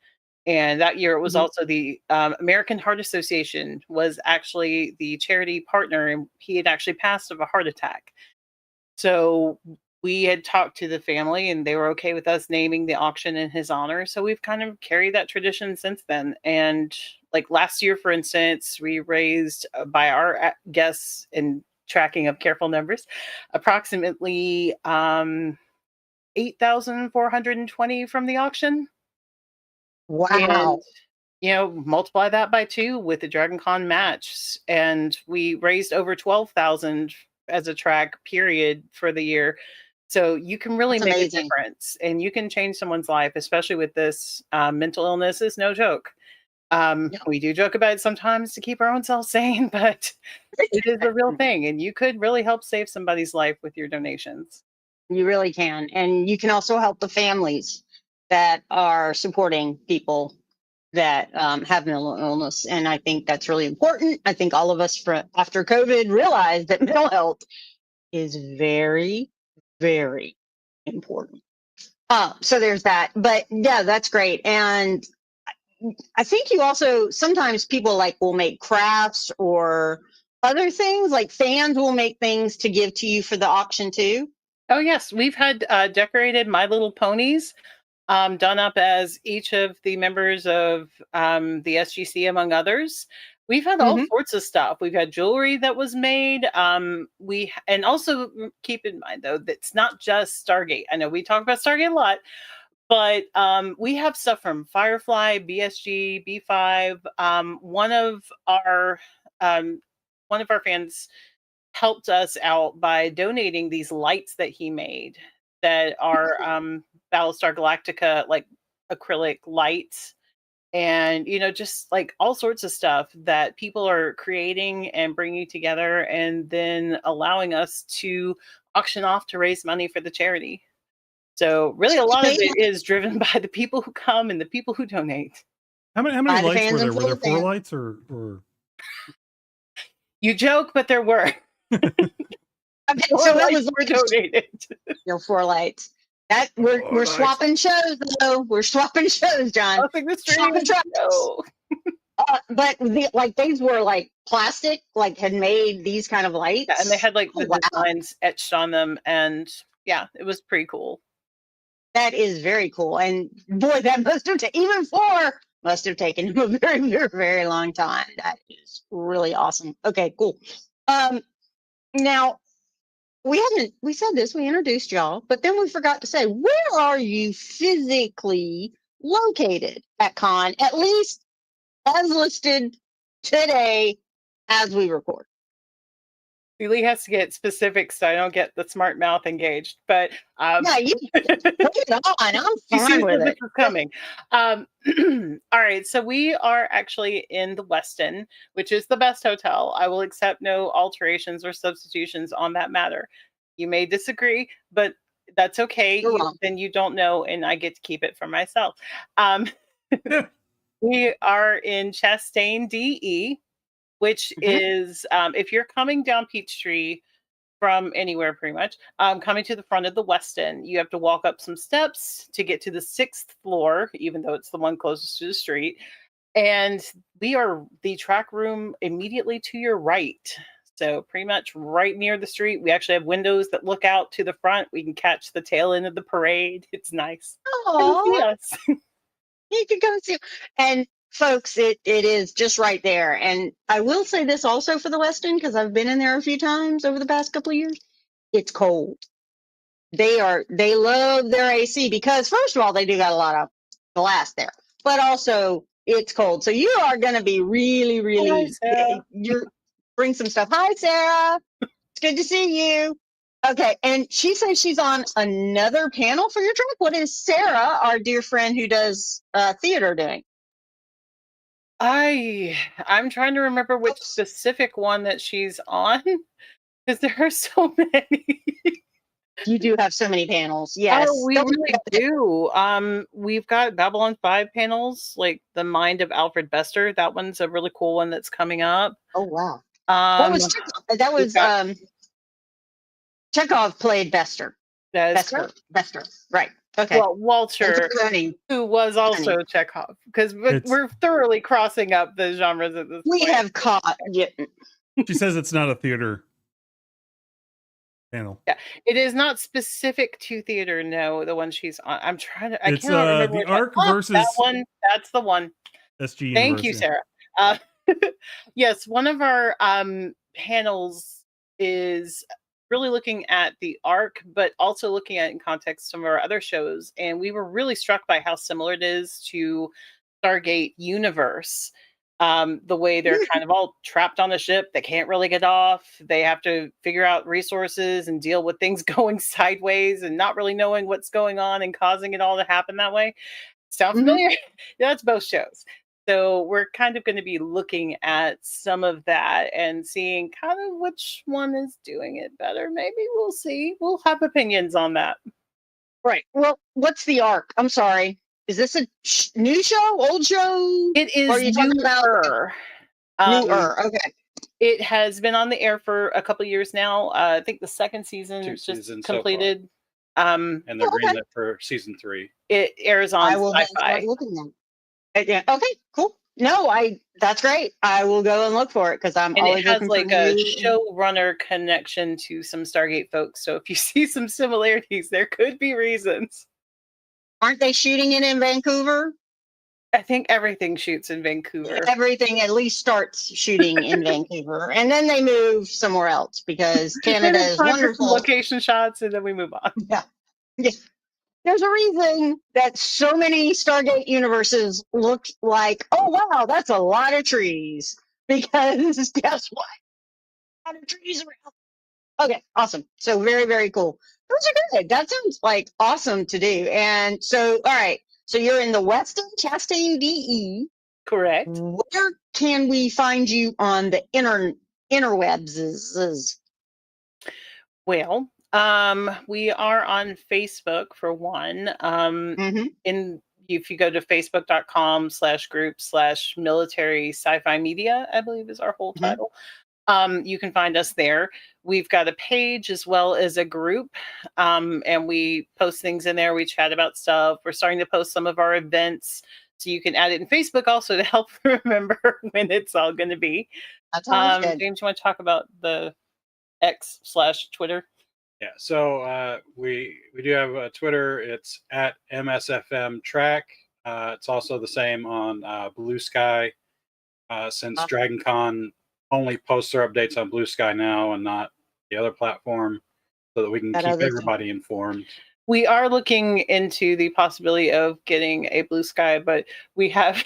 And that year it was also the American Heart Association was actually the charity partner, and he had actually passed of a heart attack. So we had talked to the family and they were okay with us naming the auction in his honor. So we've kind of carried that tradition since then. And like last year, for instance, we raised by our guests and tracking of careful numbers, approximately 8,420 from the auction. Wow. And, multiply that by 2 with the Dragon Con match. And we raised over 12,000 as a track period for the year. So you can really That's make amazing. a difference and you can change someone's life, especially with this. Mental illness is no joke. We do joke about it sometimes to keep our own selves sane, but it is a real thing. And you could really help save somebody's life with your donations. You really can. And you can also help the families that are supporting people that have mental illness. And I think that's really important. I think all of us after COVID realized that mental health is very, very important. So there's that. But yeah, that's great. And I think you also, sometimes people will make crafts or other things, like fans will make things to give to you for the auction too. Oh, yes. We've had decorated My Little Ponies done up as each of the members of the SGC, among others. We've had all sorts of stuff. We've had jewelry that was made. And also keep in mind, though, that's not just Stargate. I know we talk about Stargate a lot, but we have stuff from Firefly, BSG, B5. One of our fans helped us out by donating these lights that he made that are Battlestar Galactica like acrylic lights, and just like all sorts of stuff that people are creating and bringing together and then allowing us to auction off to raise money for the charity. So really a lot of it is driven by the people who come and the people who donate. How many By the lights fans were there? and Were for there the 4 fans. lights or? You joke, but there were. Okay, Four so that lights was were donated. 4 lights. That we're swapping shows though. We're swapping shows, John. Nothing the Swapping stream. trucks. No. But like these were like plastic, like had made these kind of lights. Yeah, and they had like Oh, the wow. designs etched on them, and yeah, it was pretty cool. That is very cool. And boy, that must have even 4 must have taken him a very, very, very long time. That is really awesome. Okay, cool. Now we said this, we introduced y'all, but then we forgot to say, where are you physically located at con, at least as listed today as we record? Lee has to get specific so I don't get the smart mouth engaged. But Yeah, you put it on. I'm she fine sees with that this it. is coming. All right, so we are actually in the Westin, which is the best hotel. I will accept no alterations or substitutions on that matter. You may disagree, but that's okay. You're wrong. Then you don't know, and I get to keep it for myself. We are in Chastain, DE, which is if you're coming down Peachtree from anywhere pretty much, coming to the front of the Westin, you have to walk up some steps to get to the 6th floor, even though it's the one closest to the street. And we are the track room immediately to your right. So pretty much right near the street. We actually have windows that look out to the front. We can catch the tail end of the parade. It's nice. Come see Aw, us. you can go see. And folks, it is just right there. And I will say this also for the Westin, because I've been in there a few times over the past couple of years. It's cold. They love their AC because first of all, they do got a lot of glass there, but also it's cold. So you are going to be really, Hi, really, Sarah. you're bring some stuff. Hi, Sarah. It's good to see you. Okay. And she says she's on another panel for your trip. What is Sarah, our dear friend who does theater, doing? I'm trying to remember which specific one that she's on because there are so many. You do have so many panels. Yes. Oh, we really do. We've got Babylon 5 panels, like The Mind of Alfred Bester. That one's a really cool one that's coming up. Oh, wow. What was Chekhov? That was Chekhov played Bester. Bester. Right. Okay. Well, Walter, who was also Chekhov, because we're thoroughly crossing up the genres at this point. We have caught. Yeah. She says it's not a theater panel. Yeah, it is not specific to theater. No, the one she's on. I'm trying to. I It's cannot remember. the Arc versus that one. That's the one. SG. Thank you, Sarah. Yes, one of our panels is really looking at the Arc, but also looking at it in context some of our other shows, and we were really struck by how similar it is to Stargate Universe. The way they're kind of all trapped on a ship, they can't really get off. They have to figure out resources and deal with things going sideways and not really knowing what's going on and causing it all to happen that way. Sound familiar? Yeah, that's both shows. So we're kind of going to be looking at some of that and seeing kind of which one is doing it better. Maybe we'll see. We'll have opinions on that. Right. Well, what's the Arc? I'm sorry. Is this a new show? Old show? It is or are you talking about newer? Okay. It has been on the air for a couple of years now. I think the second season is just completed. And they're greenlit for season 3. It airs on Sci-Fi. Start looking now. Yeah. Okay. Cool. No, that's great. I will go and look for it because I'm always looking for it has like a showrunner connection to some Stargate folks. So if you see some similarities, there could be reasons. Aren't they shooting it in Vancouver? I think everything shoots in Vancouver. Everything at least starts shooting in Vancouver, and then they move somewhere else because Canada is wonderful. Location shots, and then we move on. Yeah. There's a reason that so many Stargate universes look like, oh wow, that's a lot of trees. Because guess what? A lot of trees around. Okay, awesome. So very, very cool. Those are good. That sounds like awesome to do. And so, all right. So you're in the Westin Chastain DE. Correct. Where can we find you on the interwebs? Well, we are on Facebook for one. If you go to facebook.com/group/military sci-fi media, I believe is our whole title. You can find us there. We've got a page as well as a group, and we post things in there. We chat about stuff. We're starting to post some of our events, so you can add it in Facebook also to help remember when it's all going to be. That's always good. James, you want to talk about the X/Twitter? Yeah, so we do have a Twitter. It's at MSFM Track. It's also the same on Blue Sky, since Dragon Con only posts their updates on Blue Sky now and not the other platform, so that we can keep everybody informed. We are looking into the possibility of getting a Blue Sky, but we have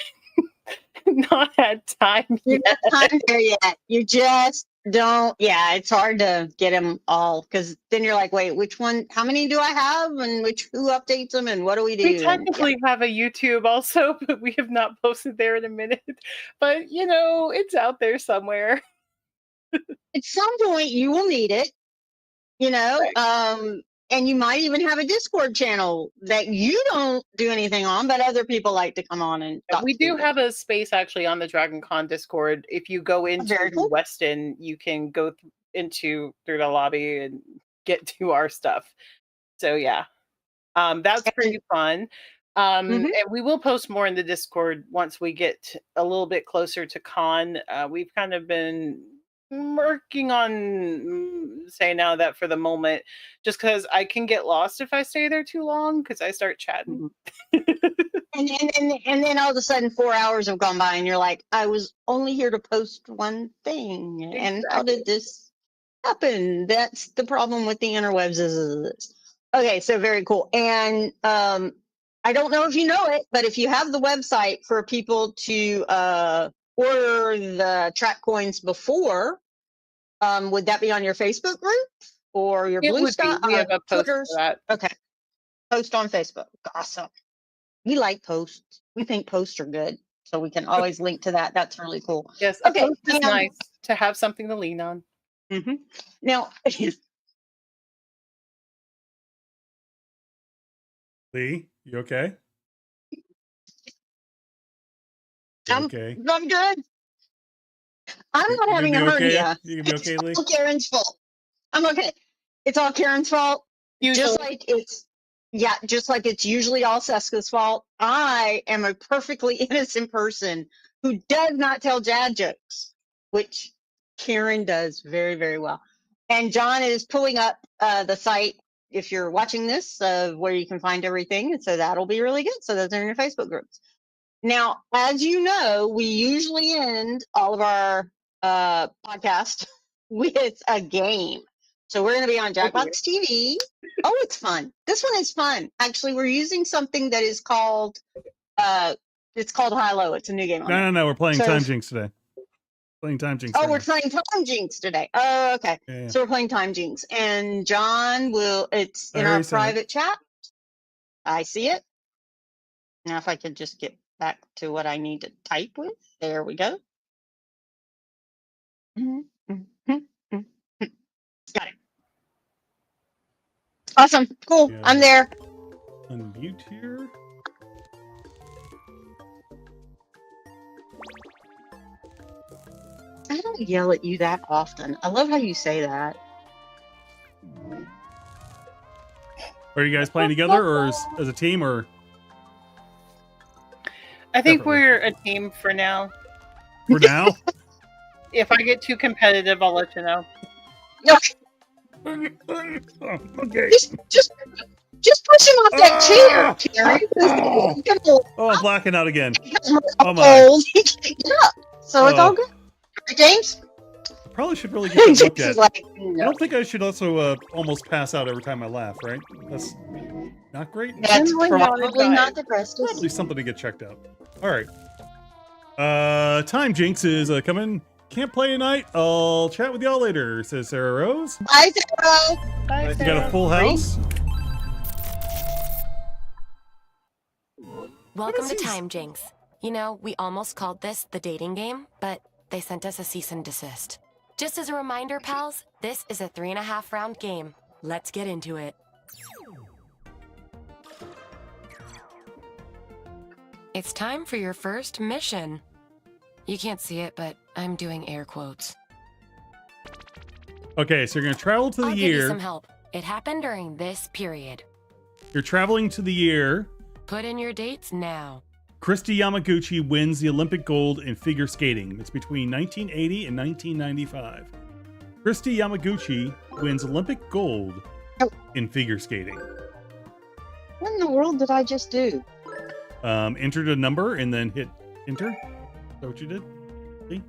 not had time You're yet. not time there yet. You just don't. Yeah, it's hard to get them all, because then you're like, wait, which one? How many do I have, and who updates them, and what do we do? We technically have a YouTube also, but we have not posted there in a minute. But it's out there somewhere. At some point, you will need it. And you might even have a Discord channel that you don't do anything on, but other people like to come on and talk. We do have a space actually on the Dragon Con Discord. If you go into Weston, you can go through the lobby and get to our stuff. So yeah, that's pretty fun. And we will post more in the Discord once we get a little bit closer to con. We've kind of been working on saying now that for the moment, just because I can get lost if I stay there too long, because I start chatting. And then all of a sudden 4 hours have gone by and you're like, I was only here to post one thing. Exactly. And how did this happen? That's the problem with the interwebs is. Okay, so very cool. And I don't know if you know it, but if you have the website for people to order the track coins before, would that be on your Facebook group or your Blue Sky? We have a post for that. Okay, post on Facebook. Awesome. We like posts. We think posts are good, so we can always link to that. That's really cool. Yes, okay. Post is nice to have something to lean on. Now, Leigh, you okay? I'm good. I'm not having a hernia. You gonna be okay, Leigh? It's all Karen's fault. I'm okay. It's all Karen's fault. Just like it's usually all Seska's fault. I am a perfectly innocent person who does not tell dad jokes, which Karen does very, very well. And Jon is pulling up the site, if you're watching this, where you can find everything. And so that'll be really good. So those are in your Facebook groups. Now, as you know, we usually end all of our podcast with a game. So we're going to be on Jackbox TV. Oh, it's fun. This one is fun. Actually, we're using something that is called, it's called High-Low. It's a new game. No. We're playing Time Jinx today. We're playing Time Jinx today. Oh, okay. Yeah. So we're playing Time Jinx. And Jon it's in our private chat. I see it. Now, if I could just get back to what I need to type with. There we go. Got it. Awesome. Cool. Yeah. I'm there. Unmute here. I don't yell at you that often. I love how you say that. Are you guys playing together or as a team or? I think we're a team for now. For now? If I get too competitive, I'll let you know. Okay. Just push him off that chair, Karen. I'm blacking out again. Oh my. He can't get up. So it's all good. James? I probably should really get that looked at. Like, no. I don't think I should also almost pass out every time I laugh, right? That's not great. That's probably not the best. Probably something to get checked out. All right. Time Jinx is coming. Can't play tonight. I'll chat with y'all later, says Sarah Rose. Bye, Sarah. Bye, you got a full house? Welcome to Time Jinx. You know, we almost called this the dating game, but they sent us a cease and desist. Just as a reminder, pals, this is a 3.5 round game. Let's get into it. It's time for your first mission. You can't see it, but I'm doing air quotes. Okay, so you're going to travel to the I'll give you year. some help. It happened during this period. You're traveling to the year. Put in your dates now. Kristi Yamaguchi wins the Olympic gold in figure skating. It's between 1980 and 1995. Kristi Yamaguchi wins Olympic gold in figure skating. What in the world did I just do? Entered a number and then hit enter. Is that what you did? See?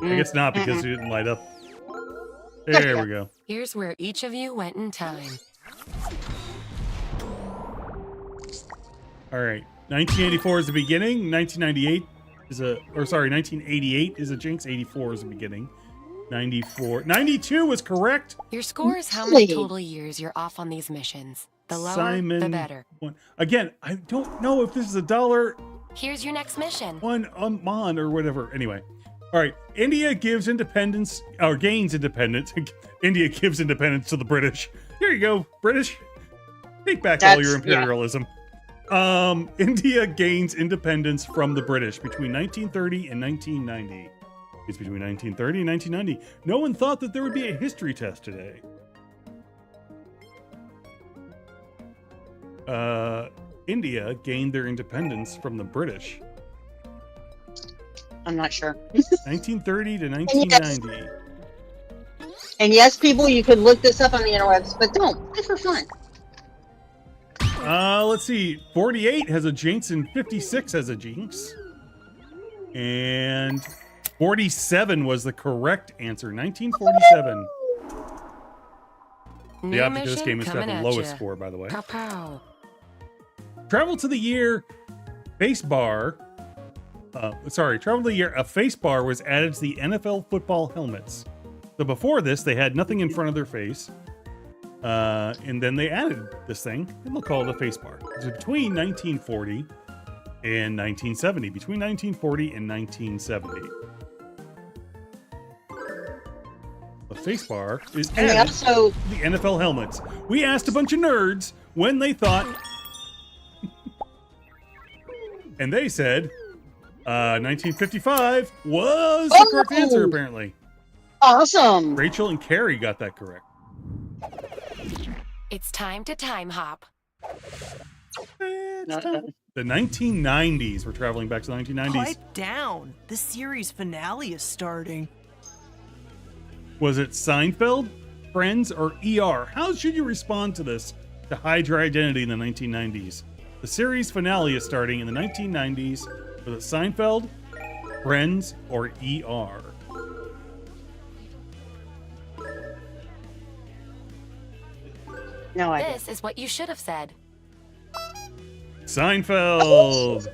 I guess not because you didn't light up. There we go. Here's where each of you went in time. All right. 1984 is the beginning. 1988 is a jinx. 84 is the beginning. 92 is correct. Your score is how many total years you're off on these missions. The lower, Simon the better. won. Again, I don't know if this is $1 Here's your next mission. one a month or whatever. Anyway. All right. India gives independence or gains independence. India gives independence to the British. Here you go, British. Take back all your imperialism. India gains independence from the British between 1930 and 1990. It's between 1930 and 1990. No one thought that there would be a history test today. India gained their independence from the British. I'm not sure. 1930 to 1990. And yes, people, you could look this up on the interwebs, but don't. Play for fun. Let's see. 48 has a jinx and 56 has a jinx. And 47 was the correct answer. 1947. The object of this game is to have the lowest score, by the way. Pow pow. Travel to the year face bar. Travel to the year a face bar was added to the NFL football helmets. So before this, they had nothing in front of their face. And then they added this thing, and they'll call it a face bar. It's between 1940 and 1970. Between 1940 and 1970. The face bar is added to the NFL helmets. We asked a bunch of nerds when they thought, and they said 1955 was the correct answer, apparently. Awesome. Rachel and Carrie got that correct. It's time to time hop. It's time. The 1990s. We're traveling back to the 1990s. Pipe down. The series finale is starting. Was it Seinfeld, Friends, or ER? How should you respond to this to hide your identity in the 1990s? The series finale is starting in the 1990s. Was it Seinfeld, Friends, or ER? No idea. This is what you should have said. Seinfeld.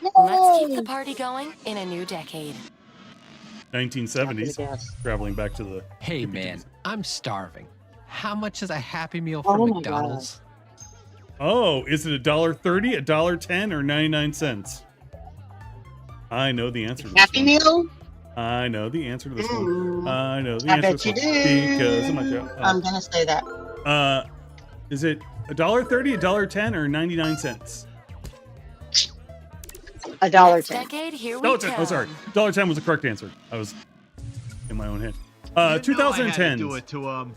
Let's keep the party going in a new decade. 1970s. Traveling back to the. Hey man, I'm starving. How much is a Happy Meal Oh from my McDonald's? Oh, is it $1.30, $1.10, or 99 cents? I know the answer to this Happy one. Meal? I know the answer to this one. I know the I answer bet to you this do. one. Because I'm I'm gonna say that. is it $1.30, $1.10, or 99 cents? $1.10. Decade, here we No, go. oh, sorry. $1.10 was the correct answer. I was in my own head. 2010. Do it to him.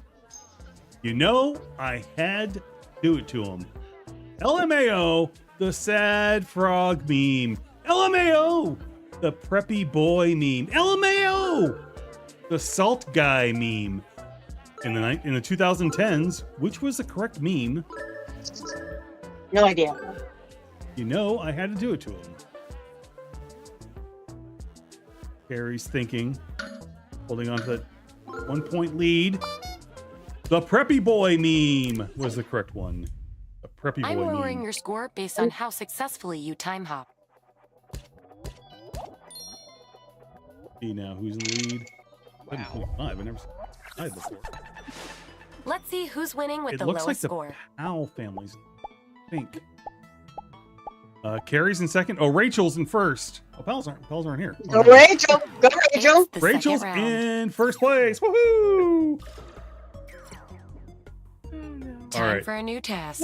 You know, I had to do it to him. LMAO, the sad frog meme. LMAO, the preppy boy meme. LMAO, the salt guy meme. In the 2010s, which was the correct meme? No idea. You know, I had to do it to him. Carrie's thinking, holding on to that 1 point lead. The preppy boy meme was the correct one. The preppy boy I'm meme. lowering your score based on how successfully you time hop. See now who's in the lead. 7.5. I never seen that before. Let's see who's winning with It the looks lowest like score. the Powell families. I think. Carrie's in second. Oh, Rachel's in first. Oh, Powell's aren't here. Go Oh, no. Rachel. Go Rachel. It's the Rachel's second round. in first place. Woohoo! Time All right. for a new task.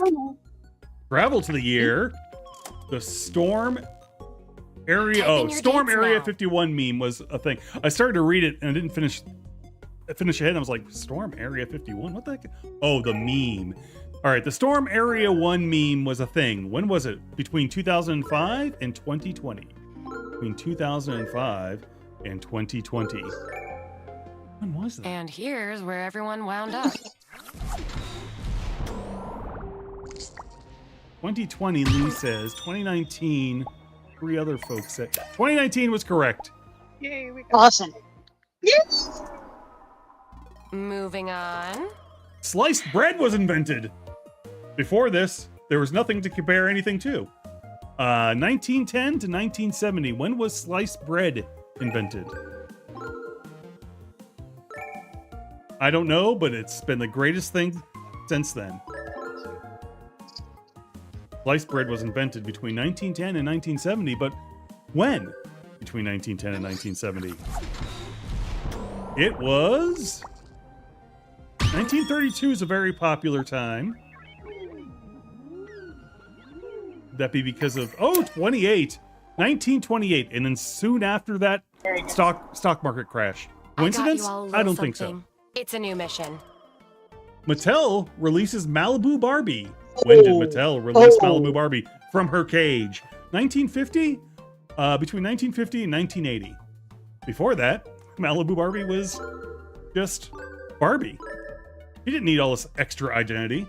Travel to the year. The Storm Area. Type in your Storm dates Area now. 51 meme was a thing. I started to read it and I didn't finish finish ahead. And I was like, Storm Area 51? What the heck? Oh, the meme. All right, the Storm Area 1 meme was a thing. When was it? Between 2005 and 2020. Between 2005 and 2020. When was that? And here's where everyone wound up. 2020, Lee says. 2019, 3 other folks said. 2019 was correct. Yay, we got Awesome. Yes. Moving on. Sliced bread was invented. Before this, there was nothing to compare anything to. 1910 to 1970. When was sliced bread invented? I don't know, but it's been the greatest thing since then. Sliced bread was invented between 1910 and 1970, but when? Between 1910 and 1970. It was 1932 is a very popular time. That be because of 1928, and then soon after that, stock market crash. Coincidence? I don't think so. It's a new mission. Mattel releases Malibu Barbie. When did Mattel release Malibu Barbie from her cage? 1950? Between 1950 and 1980. Before that, Malibu Barbie was just Barbie. She didn't need all this extra identity.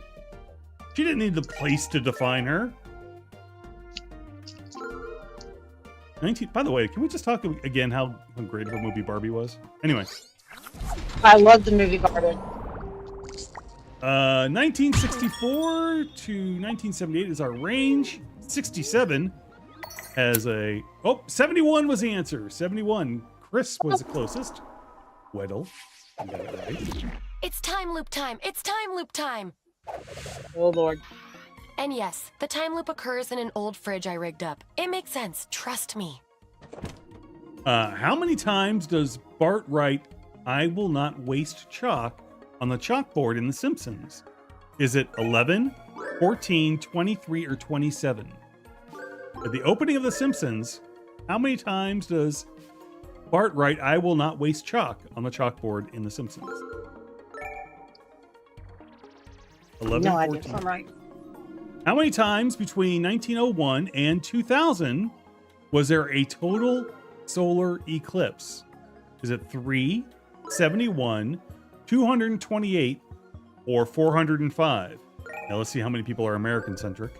She didn't need the place to define her. By the way, can we just talk again how great of a movie Barbie was? Anyway. I love the movie Barbie. 1964 to 1978 is our range. 67 has a... 71 was the answer. 71. Chris was the closest. Weddle. I got it right. It's time loop time. It's time loop time. Oh, Lord. And yes, the time loop occurs in an old fridge I rigged up. It makes sense. Trust me. How many times does Bart write, "I will not waste chalk" on the chalkboard in The Simpsons? Is it 11, 14, 23, or 27? At the opening of The Simpsons, how many times does Bart write, "I will not waste chalk" on the chalkboard in The Simpsons? 11, No, 14. I guess I'm right. How many times between 1901 and 2000 was there a total solar eclipse? Is it 3, 71, 228, or 405? Now let's see how many people are American-centric.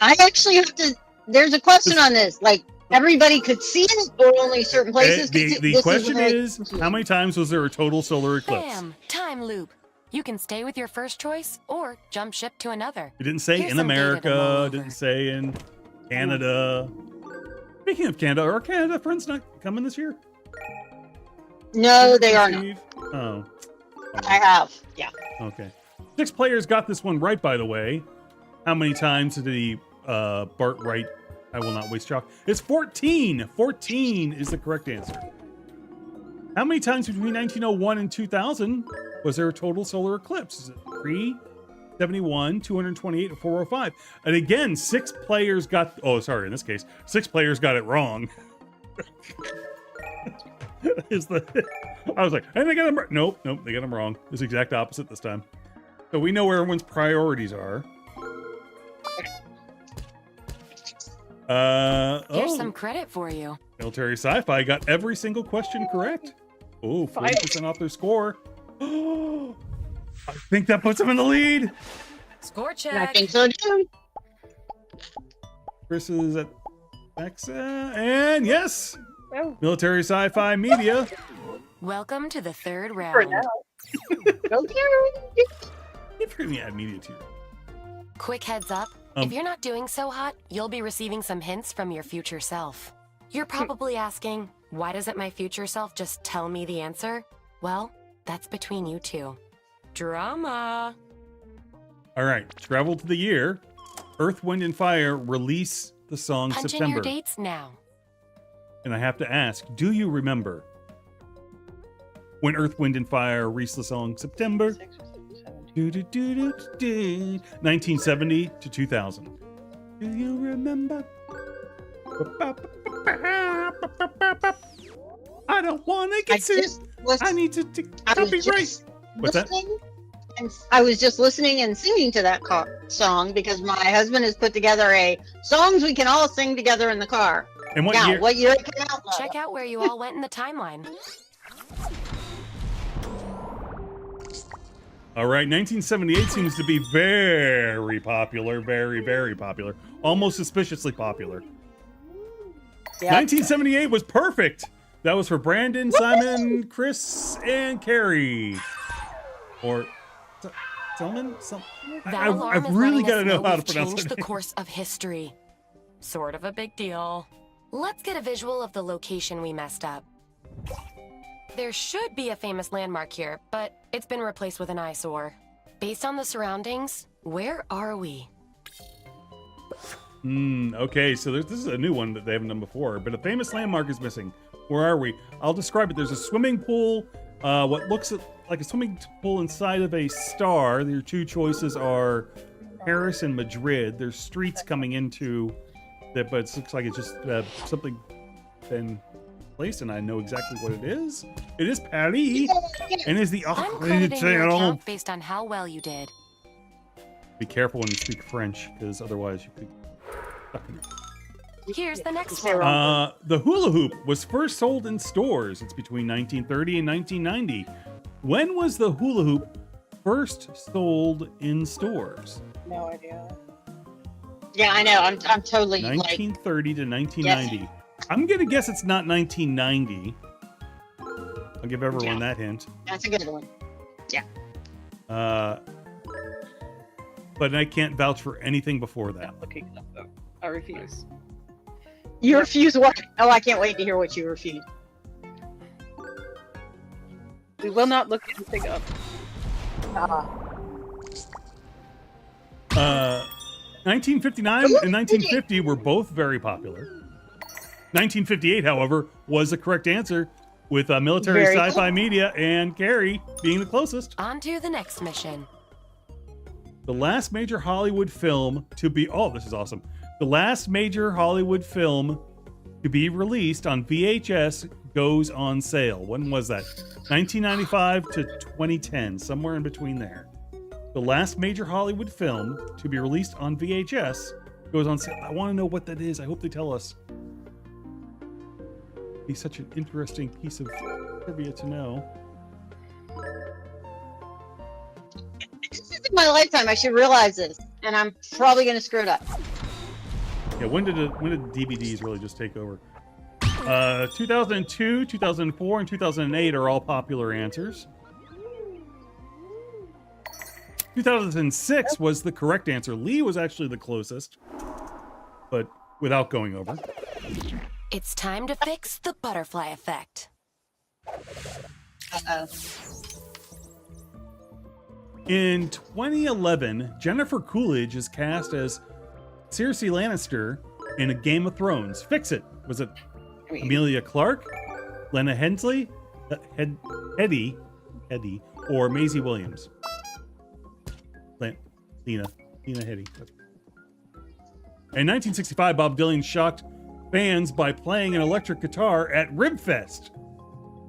I actually have to. There's a question on this. Like, everybody could see it, or only certain places? The question is, how many times was there a total solar eclipse? Bam! Time loop. You can stay with your first choice or jump ship to another. It didn't say Here's in some data to mull America, over. didn't say in Canada. Speaking of Canada, are Canada friends not coming this year? No, they are not. Steve? Oh. I have. Yeah. Okay. 6 players got this one right, by the way. How many times did the Bart write, "I will not waste chalk"? It's 14. 14 is the correct answer. How many times between 1901 and 2000 was there a total solar eclipse? Is it 3, 71, 228, or 405? And again, 6 players got... Oh, sorry, in this case, 6 players got it wrong. I was like, and they got them... Nope, they got them wrong. It's the exact opposite this time. So we know where everyone's priorities are. Here's some credit for you. Military Sci-Fi got every single question correct. Oh, 40% off their score. I think that puts them in the lead. Score check. I think so too. Chris is at Maxa, and yes, Military Sci-Fi Media. Welcome to the third round. Go You forget me to add media to you. Quick heads up. If you're not doing so hot, you'll be receiving some hints from your future self. You're probably asking, why doesn't my future self just tell me the answer? Well, that's between you two. Drama. All right, travel to the year. Earth, Wind, and Fire release the song Punch September. in your dates now. And I have to ask, do you remember when Earth, Wind, and Fire released the song September? 1970 to 2000. Do you remember? I don't want to get sued. I need to copyright. What's that? And I was just listening and singing to that song because my husband has put together a songs we can all sing together in the car. And what now, year? what year it came out? Check out where you all went in the timeline. All right, 1978 seems to be very popular, very, very popular, almost suspiciously popular. Yep. 1978 was perfect. That was for Brandon, Simon, Chris, and Carrie. Or Selman? That alarm I is really letting got to us know how to we've pronounce changed it. the course of history. Sort of a big deal. Let's get a visual of the location we messed up. There should be a famous landmark here, but it's been replaced with an eyesore. Based on the surroundings, where are we? Okay, so this is a new one that they haven't done before, but a famous landmark is missing. Where are we? I'll describe it. There's a swimming pool, what looks like a swimming pool inside of a star. Your two choices are Paris and Madrid. There's streets coming into that, but it looks like it's just something been placed, and I know exactly what it is. It is Paris, and is the I'm crediting your account based on how well you did. Be careful when you speak French, because otherwise you could stuck in it. Here's the next one. The hula hoop was first sold in stores. It's between 1930 and 1990. When was the hula hoop first sold in stores? No idea. Yeah, I know. I'm totally 1930 to 1990. Yes. I'm gonna guess it's not 1990. I'll give everyone that hint. That's a good one. Yeah. But I can't vouch for anything before that. I'm looking it up though. I refuse. You refuse what? Oh, I can't wait to hear what you refuse. We will not look anything up. 1959 and 1950 were both very popular. 1958, however, was the correct answer, with military sci-fi media and Carrie being the closest. On to the next mission. The last major Hollywood film to be... Oh, this is awesome. The last major Hollywood film to be released on VHS goes on sale. When was that? 1995 to 2010, somewhere in between there. The last major Hollywood film to be released on VHS goes on sale. I want to know what that is. I hope they tell us. It'd be such an interesting piece of trivia to know. This is in my lifetime. I should realize this, and I'm probably going to screw it up. Yeah, when did DVDs really just take over? 2002, 2004, and 2008 are all popular answers. 2006 was the correct answer. Lee was actually the closest, but without going over. It's time to fix the butterfly effect. Uh-oh. In 2011, Jennifer Coolidge is cast as Cersei Lannister in a Game of Thrones. Fix it. Was it Amelia Clark, Lena Hensley, Hetty, or Maisie Williams? Lena Headey. In 1965, Bob Dylan shocked fans by playing an electric guitar at Ribfest.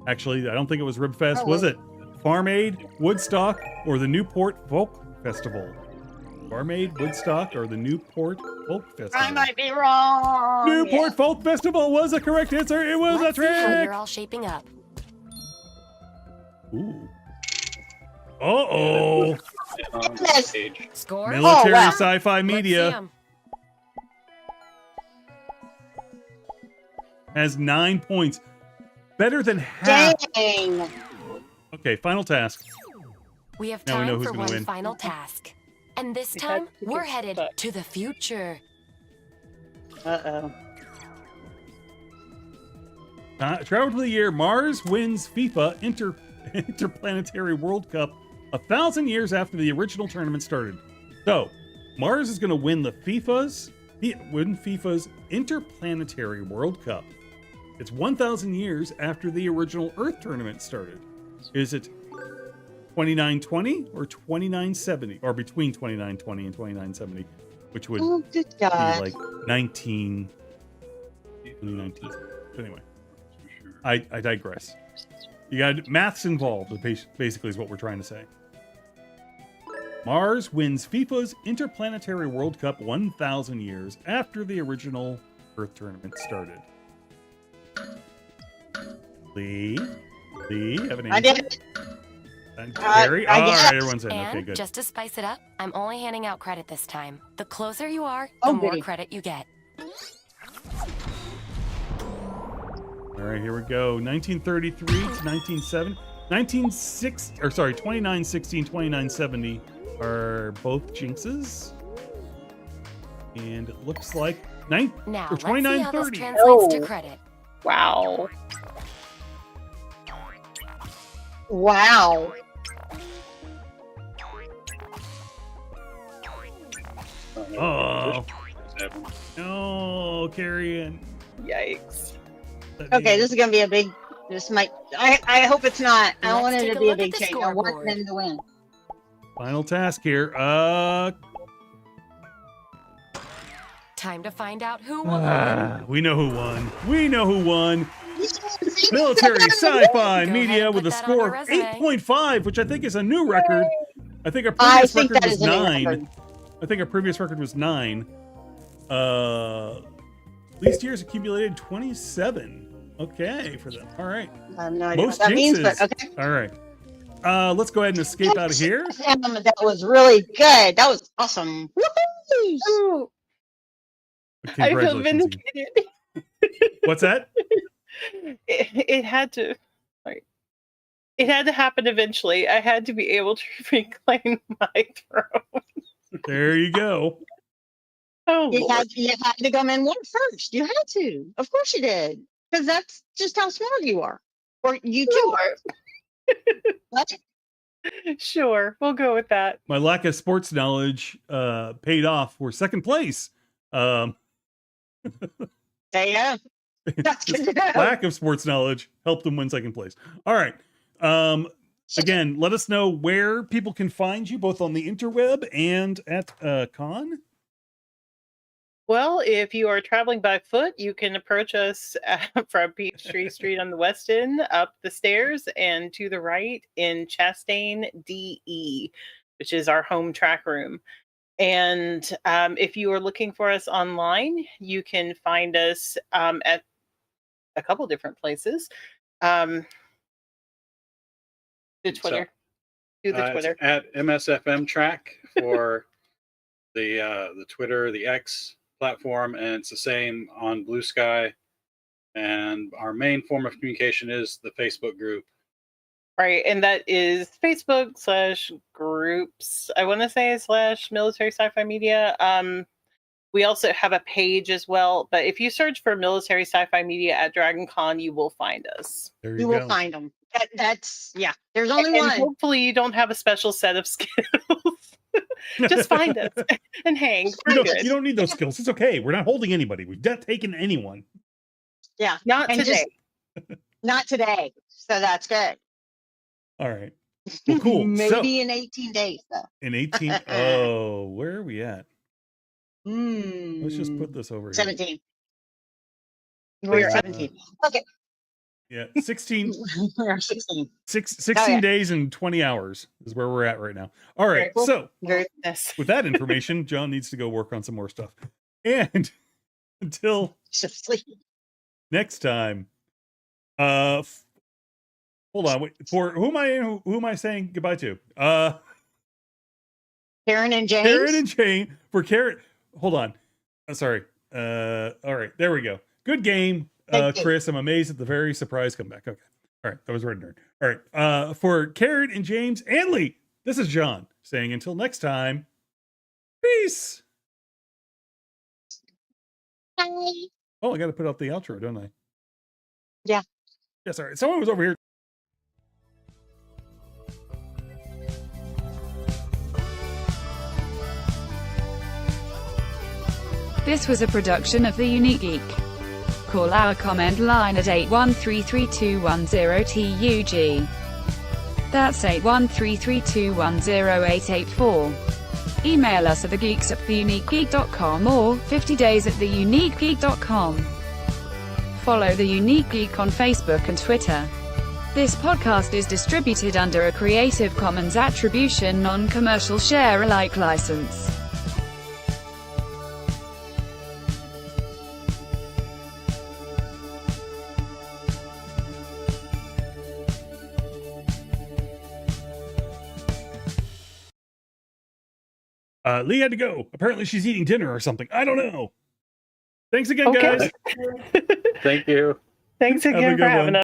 Actually, I don't think it was Ribfest, was it? Farm Aid, Woodstock, or the Newport Folk Festival? Farm Aid, Woodstock, or the Newport Folk Festival? I might be wrong. Newport Folk Festival was the correct answer. It was a trick. Let's see how you're all shaping up. Ooh. Uh-oh. Score? Military sci-fi media has 9 points. Better than half. Dang. Okay, final task. We have Now we know time who's for gonna one win. final task. And this time, we're headed to the future. Uh-oh. Travel to the year Mars wins FIFA Interplanetary World Cup 1,000 years after the original tournament started. So, Mars is going to win FIFA's Interplanetary World Cup. It's 1,000 years after the original Earth tournament started. Is it 2920 or 2970, or between 2920 and 2970, which would be like 2019. Anyway. I digress. You got maths involved, basically is what we're trying to say. Mars wins FIFA's Interplanetary World Cup 1,000 years after the original Earth tournament started. Lee, have an answer? I did. And Carrie? I All guess. right, everyone's in. And Okay, good. just to spice it up, I'm only handing out credit this time. The closer you are, the Oh, more goody. credit you get. All right, here we go. 1933 to 1970. 2916, 2970 are both jinxes. And it looks like Now, let's see how this 2930. translates to credit. Wow. Wow. Oh, no, Carrie. And Yikes. Okay, this is gonna be a big. This might. I hope it's not. I don't want Let's it take to a be a look at big the change. I want scoreboard. them to win. Final task here. Time to find out who won. We know who won. Military Sci-Fi Go Media ahead and with a put that on score your of resume. 8.5, which I think is a new record. I think our I previous think record that was is a new 9. record. I think our previous record was 9. Least years accumulated 27. Okay, for them. All right. I have no idea Most what that means, jinxes. but okay. All right. Let's go ahead and escape out of here. That was really good. That was awesome. Woohoo! Ooh, I feel Congratulations again. vindicated. What's that? It had to. Like, it had to happen eventually. I had to be able to reclaim my throne. There you go. Oh, You Lord. had to come in one first. You had to. Of course you did. Because that's just how smart you are. Or you two are. What? Sure, we'll go with that. My lack of sports knowledge paid off for second place. There you go. That's good to know. Lack of sports knowledge helped them win second place. All right. Again, let us know where people can find you, both on the interweb and at con. Well, if you are traveling by foot, you can approach us from Peachtree Street on the west end, up the stairs, and to the right in Chastain DE, which is our home track room. And if you are looking for us online, you can find us at a couple different places. The Twitter. Do the Twitter. It's at MSFM Track for the Twitter, the X platform, and it's the same on Blue Sky. And our main form of communication is the Facebook group. Right, and that is Facebook/groups, I want to say, / Military Sci-Fi Media. We also have a page as well, but if you search for Military Sci-Fi Media at DragonCon, you will find us. There You go. will find them. That's, yeah. There's only And one. hopefully you don't have a special set of skills. Just find us and hang. We're good. You don't need those skills. It's okay. We're not holding anybody. We've not taken anyone. Yeah. Not And today. Not today. So that's good. All right. Well, cool. Maybe So, in 18 days, though. in 18. Oh, where are we at? Mm. Let's just put this over here. 17. We're 17. Okay. Yeah, 16. We're 16. 16 Oh, yeah. days and 20 hours is where we're at right now. All right. Very cool. So, Goodness. with that information, John needs to go work on some more stuff. And until Just sleep. next time, hold on. Wait, for who am I saying goodbye to? Karen and James. Karen and Jane. For Karen, hold on. Sorry. All right, there we go. Good game, Thank you. Chris. I'm amazed at the very surprise comeback. Okay. All right, that was right nerd. All right. For Karen and James and Lee, this is John saying until next time, peace. Bye. Oh, I got to put out the outro, don't I? Yeah. Yes, all right. Someone was over here. This was a production of The Unique Geek. Call our comment line at 8133210TUG. That's 81332108884. Email us at thegeeks@theuniquegeek.com or 50days@theuniquegeek.com. follow The Unique Geek on Facebook and Twitter. This podcast is distributed under a Creative Commons Attribution Non-Commercial Share-alike license. Leigh had to go. Apparently she's eating dinner or something. I don't know. Thanks again, guys. Thank you. Thanks again for having us.